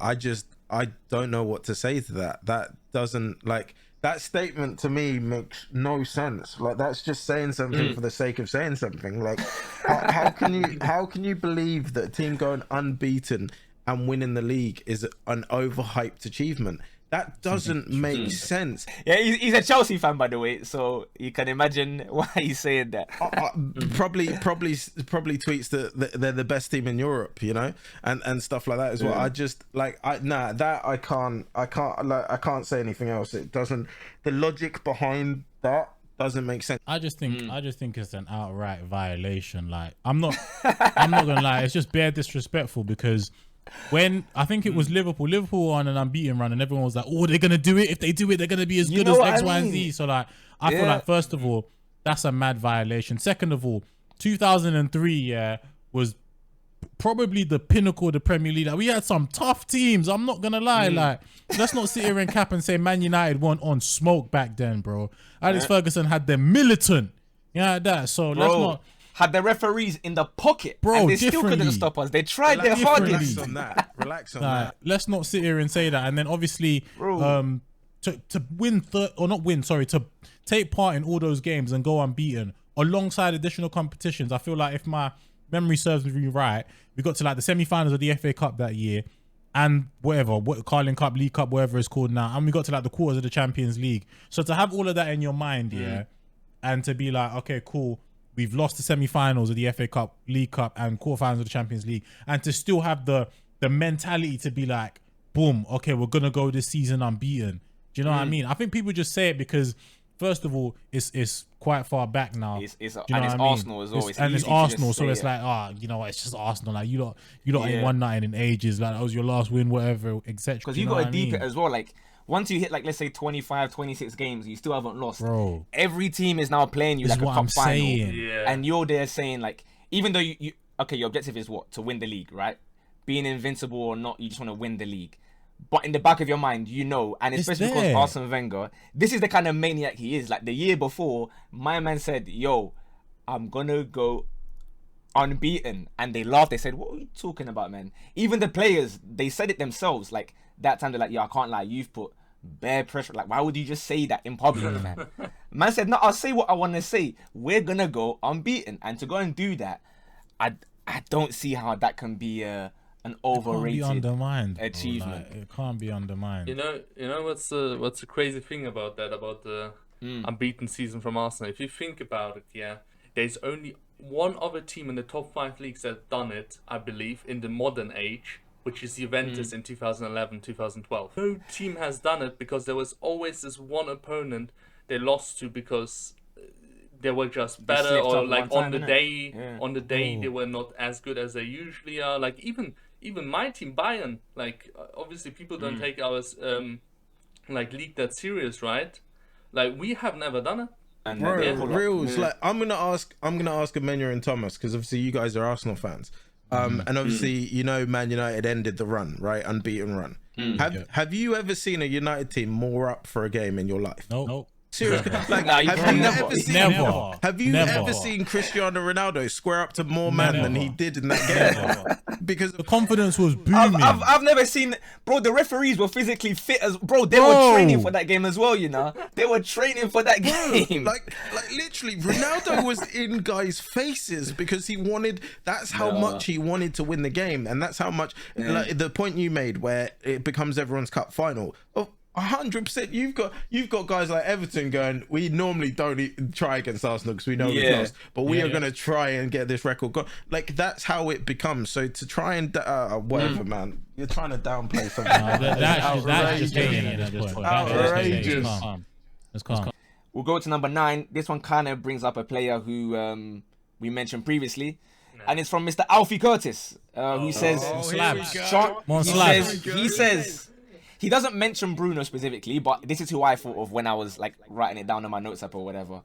Speaker 3: I don't know what to say to that. That doesn't, like, that statement to me makes no sense. Like, that's just saying something for the sake of saying something. Like, how can you believe that a team going unbeaten and winning the league is an overhyped achievement? That doesn't make sense.
Speaker 1: Yeah, he's a Chelsea fan, by the way, so you can imagine why he's saying that.
Speaker 3: Probably tweets that they're the best team in Europe, you know, and stuff like that as well. I just I can't say anything else. It doesn't. The logic behind that doesn't make sense.
Speaker 2: I just think it's an outright violation. Like, I'm not gonna lie, it's just bare disrespectful, because when I think it was Liverpool on an unbeaten run, and everyone was like, oh, they're gonna do it. If they do it, they're gonna be as good as X, Y, and Z. So, like, I feel like, first of all, that's a mad violation. Second of all, 2003 was probably the pinnacle of the Premier League. Like, we had some tough teams, I'm not gonna lie. Like, let's not sit here and cap and say Man United weren't on smoke back then, bro. Alex Ferguson had them militant, like that. So let's not.
Speaker 1: Had the referees in the pocket,
Speaker 2: bro,
Speaker 1: and they still couldn't stop us. They tried their hardest.
Speaker 3: Relax on that.
Speaker 2: Let's not sit here and say that. And then obviously, to win to take part in all those games and go unbeaten alongside additional competitions. I feel like, if my memory serves me right, we got to like the semi-finals of the FA Cup that year, and Carling Cup, League Cup, whatever it's called now, and we got to like the quarters of the Champions League. So to have all of that in your mind, and to be like, okay, cool, we've lost the semi-finals of the FA Cup, League Cup, and quarterfinals of the Champions League, and to still have the mentality to be like, boom, okay, we're gonna go this season unbeaten. Do you know what I mean? I think people just say it because, first of all, it's quite far back now.
Speaker 1: It's Arsenal as well.
Speaker 2: It's Arsenal, so it's like, you know what? It's just Arsenal. Like, you lot ain't won nothing in ages. Like, that was your last win, whatever, etc.
Speaker 1: Because you got to deep it as well. Like, once you hit, like, let's say 25, 26 games, you still haven't lost.
Speaker 2: Bro,
Speaker 1: every team is now playing you like a cup final.
Speaker 2: Yeah.
Speaker 1: And you're there saying, like, even though you your objective is what? To win the league, right? Being invincible or not, you just want to win the league. But in the back of your mind, you know, and especially because Arsene Wenger, this is the kind of maniac he is. Like, the year before, my man said, yo, I'm going to go unbeaten. And they laughed. They said, what are you talking about, man? Even the players, they said it themselves. Like, that time they're like, yo, I can't lie, you've put bare pressure. Like, why would you just say that in public, man? Man said, no, I'll say what I want to say. We're going to go unbeaten. And to go and do that, I don't see how that can be an overrated achievement.
Speaker 2: Like, it can't be undermined.
Speaker 4: You know what's the crazy thing about that, about the unbeaten season from Arsenal? If you think about it, there's only one other team in the top 5 leagues that done it, I believe, in the modern age, which is Juventus in 2011, 2012. No team has done it, because there was always this one opponent they lost to because they were just better, or like on the day they were not as good as they usually are. Like, even my team Bayern, like, obviously people don't take our like league that serious, right? Like, we have never done it.
Speaker 3: And reals, like, I'm gonna ask Amenyah and Thomas, because obviously you guys are Arsenal fans. And obviously, you know, Man United ended the run, right? Unbeaten run. Have you ever seen a United team more up for a game in your life?
Speaker 2: Nope.
Speaker 3: Serious. Like,
Speaker 1: Nah,
Speaker 3: have you
Speaker 1: never.
Speaker 3: ever seen?
Speaker 2: Never.
Speaker 3: Have you
Speaker 2: Never.
Speaker 3: ever seen Cristiano Ronaldo square up to more man than he did in that game? Because
Speaker 2: The confidence was booming.
Speaker 1: I've never seen, bro. The referees were physically fit as, bro. They were training for that game as well. You know, they were training for that game.
Speaker 3: like literally, Ronaldo was in guys' faces because he wanted. That's how much he wanted to win the game, and that's how much. Like the point you made, where it becomes everyone's cup final. Oh, 100%. You've got guys like Everton going, we normally don't try against Arsenal because we know we've lost, but we are going to try and get this record going. Like, that's how it becomes. So to try and whatever, man, you're trying to downplay something.
Speaker 2: That's just hating at this point.
Speaker 3: Outrageous.
Speaker 2: It's calm.
Speaker 1: We'll go to number 9. This one kind of brings up a player who we mentioned previously, and it's from Mr. Alfie Curtis, who says, he says. He doesn't mention Bruno specifically, but this is who I thought of when I was like writing it down in my notes app or whatever.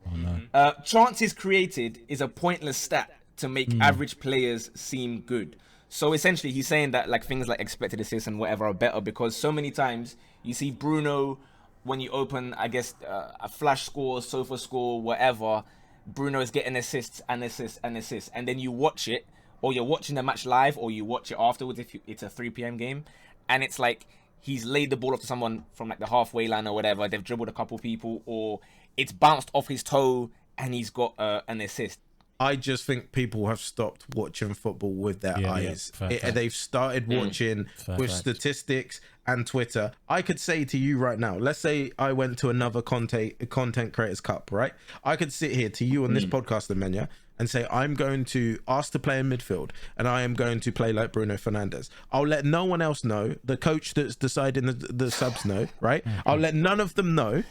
Speaker 1: Chances created is a pointless stat to make average players seem good. So essentially, he's saying that like things like expected assists and whatever are better because so many times you see Bruno, when you open, I guess, a flash score, sofa score, whatever, Bruno is getting assists and assists and assists, and then you watch it, or you're watching the match live, or you watch it afterwards if it's a 3 p.m. game, and it's like he's laid the ball off to someone from like the halfway line or whatever. They've dribbled a couple people, or it's bounced off his toe and he's got an assist.
Speaker 3: I just think people have stopped watching football with their eyes. They've started watching with statistics and Twitter. I could say to you right now, let's say I went to another content creators cup, right? I could sit here to you on this podcast, Amenyah, and say, I'm going to ask to play in midfield and I am going to play like Bruno Fernandes. I'll let no one else know. The coach that's deciding the subs know, right? I'll let none of them know.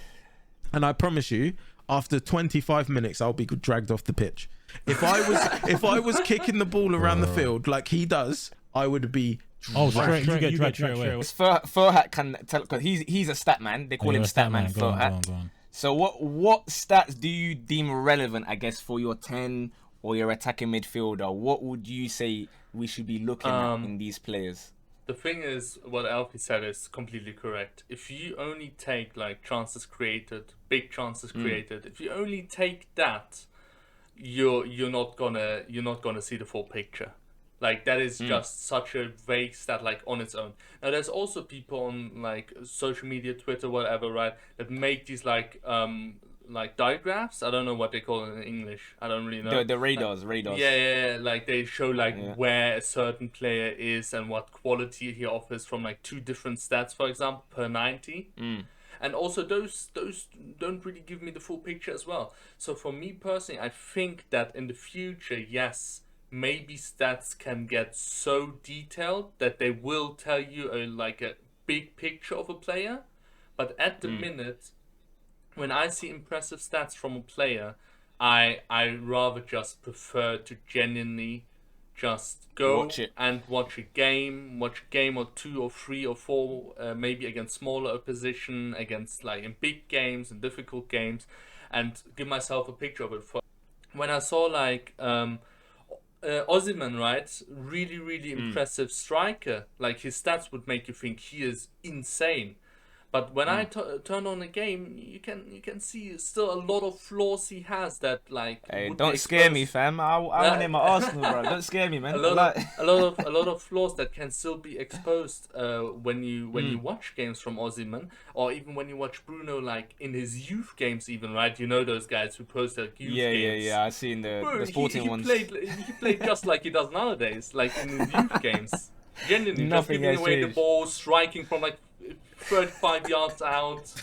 Speaker 3: And I promise you, after 25 minutes, I'll be dragged off the pitch. If I was kicking the ball around the field like he does, I would be.
Speaker 2: Straight you get straight away.
Speaker 1: Furhat can tell, because he's a stat man. They call him stat man, Furhat.
Speaker 2: Go on.
Speaker 1: So what stats do you deem relevant, I guess, for your 10 or your attacking midfielder? What would you say we should be looking at in these players?
Speaker 4: The thing is, what Alfie said is completely correct. If you only take like chances created, big chances created, if you only take that, you're not gonna see the full picture. Like that is just such a vague stat, like on its own. Now there's also people on like social media, Twitter, whatever, right, that make these like diagrams. I don't know what they call it in English. I don't really know.
Speaker 1: The radars.
Speaker 4: Yeah. Like they show like where a certain player is and what quality he offers from like 2 different stats, for example, per 90. And also those don't really give me the full picture as well. So for me personally, I think that in the future, yes, maybe stats can get so detailed that they will tell you a big picture of a player. But at the minute, when I see impressive stats from a player, I rather just prefer to genuinely just go and watch a game or 2 or 3 or 4, maybe against smaller opposition, against like in big games and difficult games, and give myself a picture of it. When I saw like Osimhen, right, really impressive striker, like his stats would make you think he is insane. But when I turn on a game, you can see still a lot of flaws he has that like.
Speaker 1: Hey, don't scare me, fam. I want him at Arsenal, bro. Don't scare me, man.
Speaker 4: A lot of flaws that can still be exposed when you watch games from Osimhen, or even when you watch Bruno, like in his youth games, even, right? You know those guys who post their youth games.
Speaker 1: Yeah. I seen the sporting ones.
Speaker 4: He played just like he does nowadays, like in his youth games. Genuinely, just giving away the ball, striking from like 35 yards out.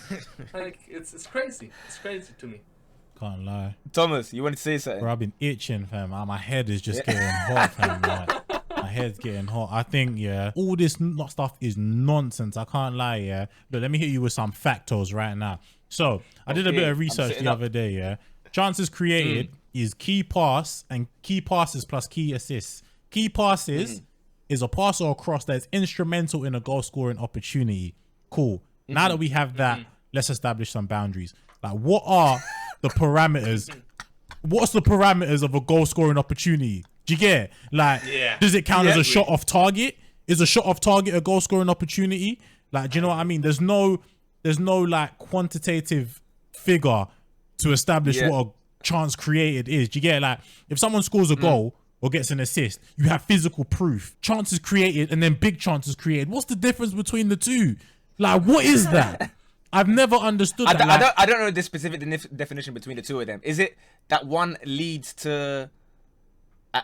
Speaker 4: Like it's crazy. It's crazy to me.
Speaker 2: Can't lie.
Speaker 1: Thomas, you want to say something?
Speaker 2: Bro, I've been itching, fam. My head is just getting hot, fam. Like, my head's getting hot. I think, all this stuff is nonsense. I can't lie, But let me hit you with some factos right now. So I did a bit of research the other day, Chances created is key pass and key passes plus key assists. Key passes is a pass or a cross that is instrumental in a goal scoring opportunity. Cool. Now that we have that, let's establish some boundaries. Like, what are the parameters? What's the parameters of a goal scoring opportunity? Do you get it? Like, does it count as a shot off target? Is a shot off target a goal scoring opportunity? Like, do you know what I mean? There's no like quantitative figure to establish what a chance created is. Do you get it? Like, if someone scores a goal or gets an assist, you have physical proof. Chances created and then big chances created. What's the difference between the two? Like, what is that? I've never understood that.
Speaker 1: I don't know the specific definition between the two of them. Is it that one leads to,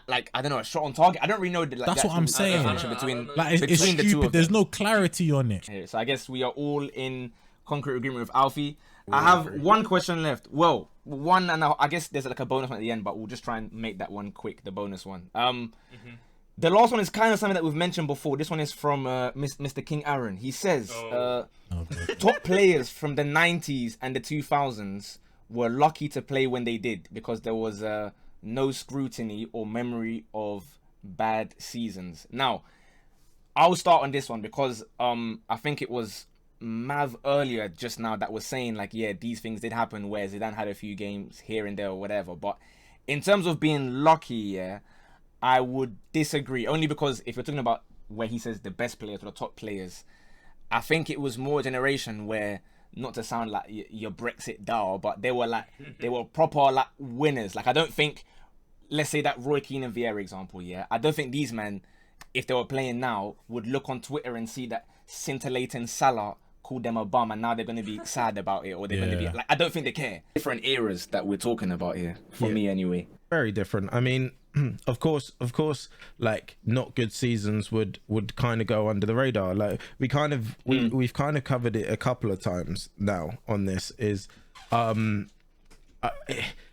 Speaker 1: like, I don't know, a shot on target? I don't really know. Like,
Speaker 2: that's what I'm saying.
Speaker 1: Between
Speaker 2: it's
Speaker 1: between the two
Speaker 2: stupid.
Speaker 1: of
Speaker 2: There's
Speaker 1: them.
Speaker 2: no clarity on it.
Speaker 1: So I guess we are all in concrete agreement with Alfie. I have one question left. Well, one, and I guess there's like a bonus one at the end, but we'll just try and make that one quick, the bonus one. The last one is kind of something that we've mentioned before. This one is from Mr. King Aaron. He says, top players from the 90s and the 2000s were lucky to play when they did because there was no scrutiny or memory of bad seasons. Now, I'll start on this one because I think it was Mav earlier just now that was saying, like, yeah, these things did happen where Zidane had a few games here and there or whatever. But in terms of being lucky, I would disagree. Only because if you're talking about where he says the best players or the top players, I think it was more a generation where, not to sound like your Brexit doll, but they were proper like winners. Like, I don't think, let's say that Roy Keane and Vieira example, I don't think these men, if they were playing now, would look on Twitter and see that scintillating Salah called them a bum and now they're going to be sad about it, or they're going to be like, I don't think they care. Different eras that we're talking about here, for me anyway.
Speaker 3: Very different. I mean, of course, like, not good seasons would kind of go under the radar. Like, we've kind of covered it a couple of times now on this. Is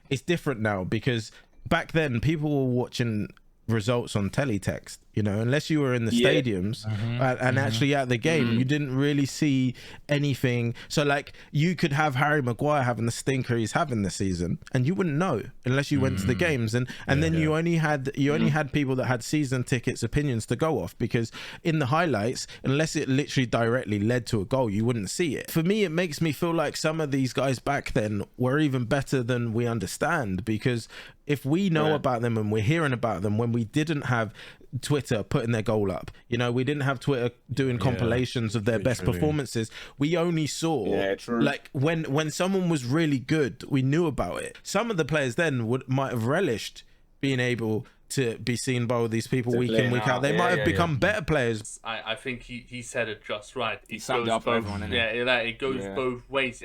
Speaker 3: it's different now because back then people were watching results on teletext, you know, unless you were in the stadiums and actually at the game, you didn't really see anything. So, like, you could have Harry Maguire having the stinker he's having this season and you wouldn't know unless you went to the games, and then you only had people that had season tickets opinions to go off, because in the highlights, unless it literally directly led to a goal, you wouldn't see it. For me, it makes me feel like some of these guys back then were even better than we understand, because if we know about them and we're hearing about them when we didn't have Twitter putting their goal up, you know, we didn't have Twitter doing compilations of their best performances, we only saw like when someone was really good, we knew about it. Some of the players then might have relished being able to be seen by all these people week in, week out. They might have become better players.
Speaker 4: I think he said it just right.
Speaker 1: He summed up everyone,
Speaker 4: it goes both ways.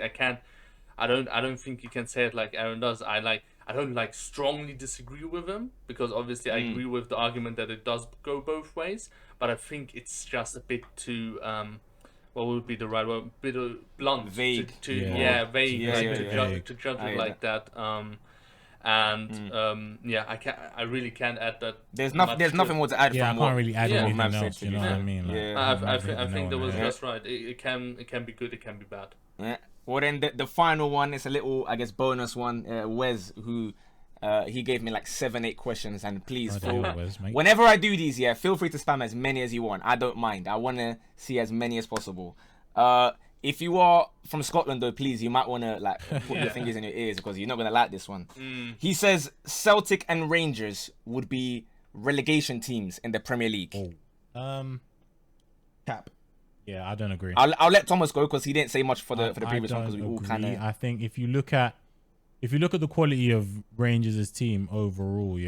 Speaker 4: I don't think you can say it like Aaron does. I don't like strongly disagree with him, because obviously I agree with the argument that it does go both ways, but I think it's just a bit too what would be the right word? Bit blunt,
Speaker 1: vague.
Speaker 4: Vague. To judge it like that. I really can't add that.
Speaker 1: There's nothing more to add.
Speaker 2: I can't really add anything else. You know what I mean?
Speaker 4: I think that was just right. It can be good, it can be bad.
Speaker 1: Yeah. Well, then the final one is a little, I guess, bonus one. Wes, who he gave me like 7-8 questions, and please, whenever I do these, feel free to spam as many as you want. I don't mind. I want to see as many as possible. If you are from Scotland, though, please, you might want to like put your fingers in your ears, because you're not gonna like this one. He says Celtic and Rangers would be relegation teams in the Premier League.
Speaker 3: Cap.
Speaker 2: Yeah, I don't agree.
Speaker 1: I'll let Thomas go because he didn't say much for the previous one, because we all kind of.
Speaker 2: I think if you look at the quality of Rangers' team overall,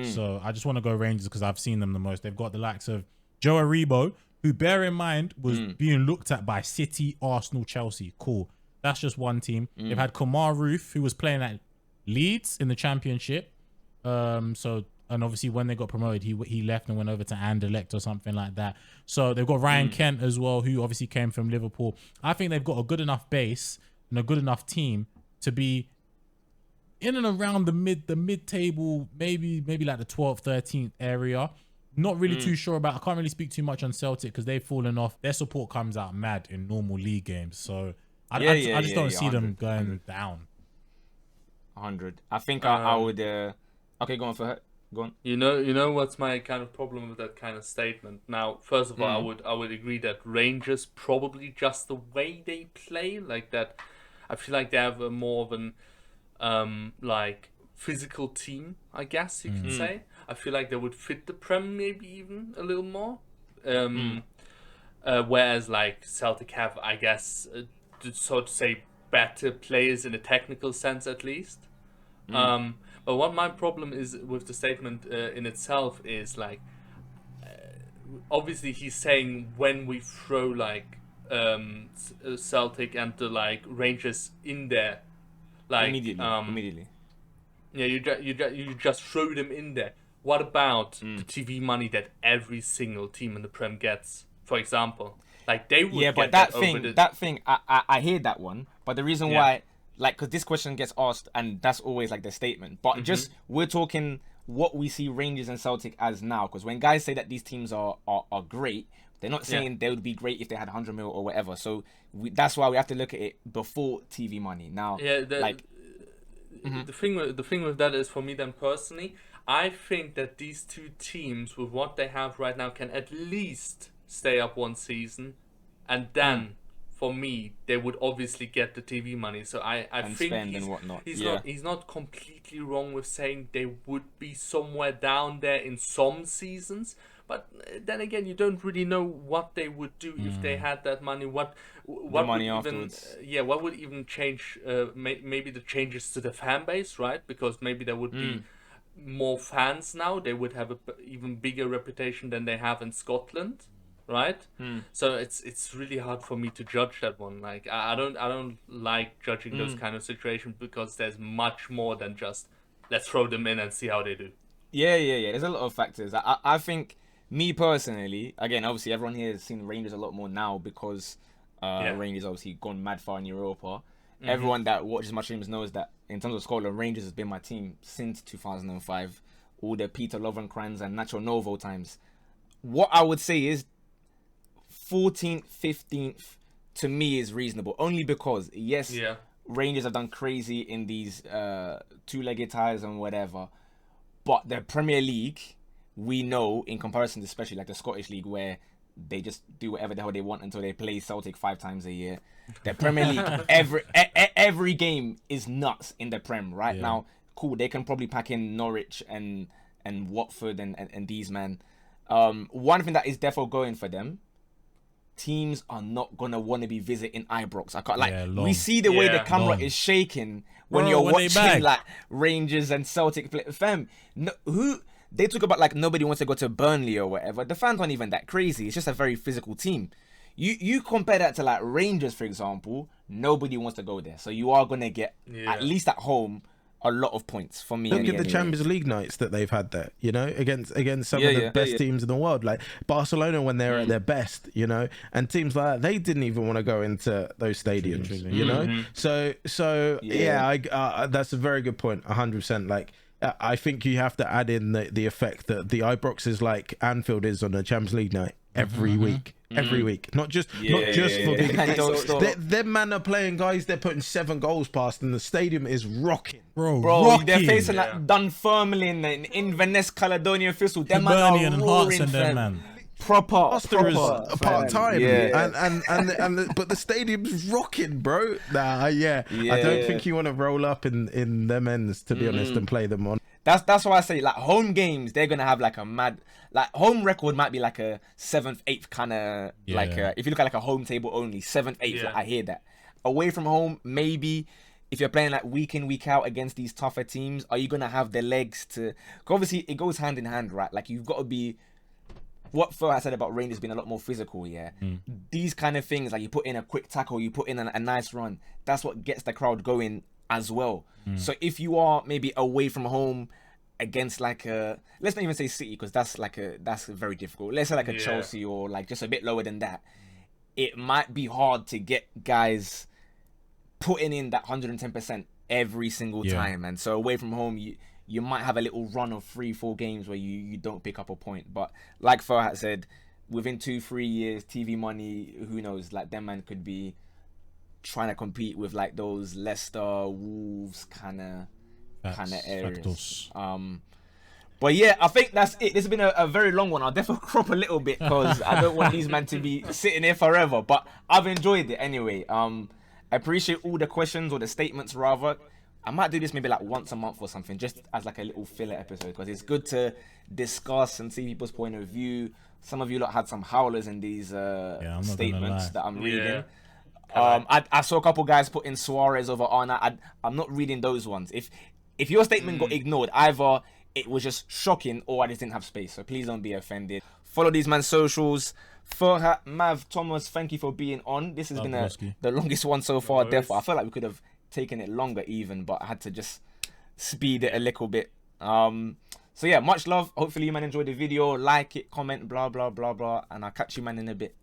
Speaker 2: So I just want to go Rangers because I've seen them the most. They've got the likes of Joe Aribo, who, bear in mind, was being looked at by City, Arsenal, Chelsea. Cool. That's just one team. They've had Kamar Roof, who was playing at Leeds in the Championship. And obviously when they got promoted, he left and went over to Anderlecht or something like that. So they've got Ryan Kent as well, who obviously came from Liverpool. I think they've got a good enough base and a good enough team to be in and around the mid-table, maybe like the 12th, 13th area. Not really too sure about. I can't really speak too much on Celtic because they've fallen off. Their support comes out mad in normal league games. So I just don't see them going down.
Speaker 1: 100. I think I would. Okay, go on for her. Go on.
Speaker 4: You know what's my kind of problem with that kind of statement? Now, first of all, I would agree that Rangers, probably just the way they play, like that, I feel like they have a more of an like physical team, I guess you can say. I feel like they would fit the Prem maybe even a little more. Whereas like Celtic have, I guess, so to say, better players in a technical sense, at least. But what my problem is with the statement in itself is like, obviously he's saying when we throw like Celtic and the like Rangers in there, like
Speaker 1: immediately.
Speaker 4: Yeah, you just throw them in there. What about the TV money that every single team in the Prem gets, for example? Like they would get
Speaker 1: but that thing, I hear that one. But the reason why, like, because this question gets asked, and that's always like the statement. But just we're talking what we see Rangers and Celtic as now. Because when guys say that these teams are great, they're not saying they would be great if they had 100 mil or whatever. So that's why we have to look at it before TV money. Now,
Speaker 4: the thing with that is, for me then personally, I think that these two teams with what they have right now can at least stay up one season, and then for me they would obviously get the TV money. So I think he's not completely wrong with saying they would be somewhere down there in some seasons. But then again, you don't really know what they would do if they had that money. What
Speaker 1: money
Speaker 4: would
Speaker 1: afterwards?
Speaker 4: What would even change? Maybe the changes to the fan base, right? Because maybe there would be more fans now. They would have a even bigger reputation than they have in Scotland, right? So it's really hard for me to judge that one. Like I don't like judging those kind of situations, because there's much more than just let's throw them in and see how they do.
Speaker 1: Yeah. There's a lot of factors. I think. Me personally, again, obviously everyone here has seen Rangers a lot more now because Rangers obviously gone mad far in Europa. Everyone that watches my streams knows that in terms of Scotland, Rangers has been my team since 2005. All the Peter Lovenkrands and Nacho Novo times. What I would say is 14th, 15th to me is reasonable. Only because, Rangers have done crazy in these two-legged ties and whatever. But the Premier League, we know, in comparison to especially like the Scottish League, where they just do whatever the hell they want until they play Celtic 5 times a year. The Premier League, every game is nuts in the Prem right now. Cool, they can probably pack in Norwich and Watford and these, man. One thing that is definitely going for them, teams are not gonna want to be visiting Ibrox. I can't we see the way the camera is shaking when you're watching like Rangers and Celtic play. Fam, they talk about like nobody wants to go to Burnley or whatever. The fans aren't even that crazy. It's just a very physical team. You compare that to like Rangers, for example. Nobody wants to go there. So you are going to get, at least at home, a lot of points for me.
Speaker 3: Look at the Champions League nights that they've had there, you know, against some of the best teams in the world. Like Barcelona when they're at their best, you know, and teams like that, they didn't even want to go into those stadiums, you know. So that's a very good point, 100%. Like, I think you have to add in the effect that the Ibrox is like Anfield is on a Champions League night every week. Every week, not just for big. Them man are playing guys. They're putting 7 goals past, and the stadium is rocking,
Speaker 1: bro.
Speaker 2: Rocking.
Speaker 1: They're facing like Dunfermline and Inverness, Caledonian Thistle. Them man are
Speaker 2: and
Speaker 1: roaring,
Speaker 2: Hearts and them, man.
Speaker 1: Proper
Speaker 3: part time,
Speaker 1: yeah.
Speaker 3: and but the stadium's rocking, bro. I don't think you want to roll up in them ends, to be honest, and play them on.
Speaker 1: That's why I say like home games, they're gonna have like a mad, like home record might be like a 7th, 8th kind of if you look at like a home table only 7th, 8th. Like, I hear that. Away from home, maybe if you're playing like week in, week out against these tougher teams, are you gonna have the legs to? Obviously, it goes hand in hand, right? Like you've got to be. What Phil has said about Rangers being a lot more physical, these kind of things, like you put in a quick tackle, you put in a nice run, that's what gets the crowd going as well. So if you are maybe away from home against like a, let's not even say City, because that's very difficult. Let's say like a Chelsea or like just a bit lower than that. It might be hard to get guys putting in that 110% every single time. And so away from home, you might have a little run of 3-4 games where you don't pick up a point. But like Farhat said, within 2-3 years, TV money, who knows, like them man could be trying to compete with like those Leicester, Wolves kind of areas. But yeah, I think that's it. This has been a very long one. I'll definitely crop a little bit because I don't want these men to be sitting here forever. But I've enjoyed it anyway. I appreciate all the questions or the statements rather. I might do this maybe like once a month or something, just as like a little filler episode, because it's good to discuss and see people's point of view. Some of you lot had some howlers in these statements that I'm reading. I saw a couple guys put in Suarez over Arna. I'm not reading those ones. If your statement got ignored, either it was just shocking or I just didn't have space. So please don't be offended. Follow these man's socials. Furhat, Mav, Thomas, thank you for being on. This has been the longest one so far. Therefore, I feel like we could have taken it longer even, but I had to just speed it a little bit. So yeah, much love. Hopefully you man enjoyed the video. Like it, comment, blah blah blah blah, and I'll catch you man in a bit.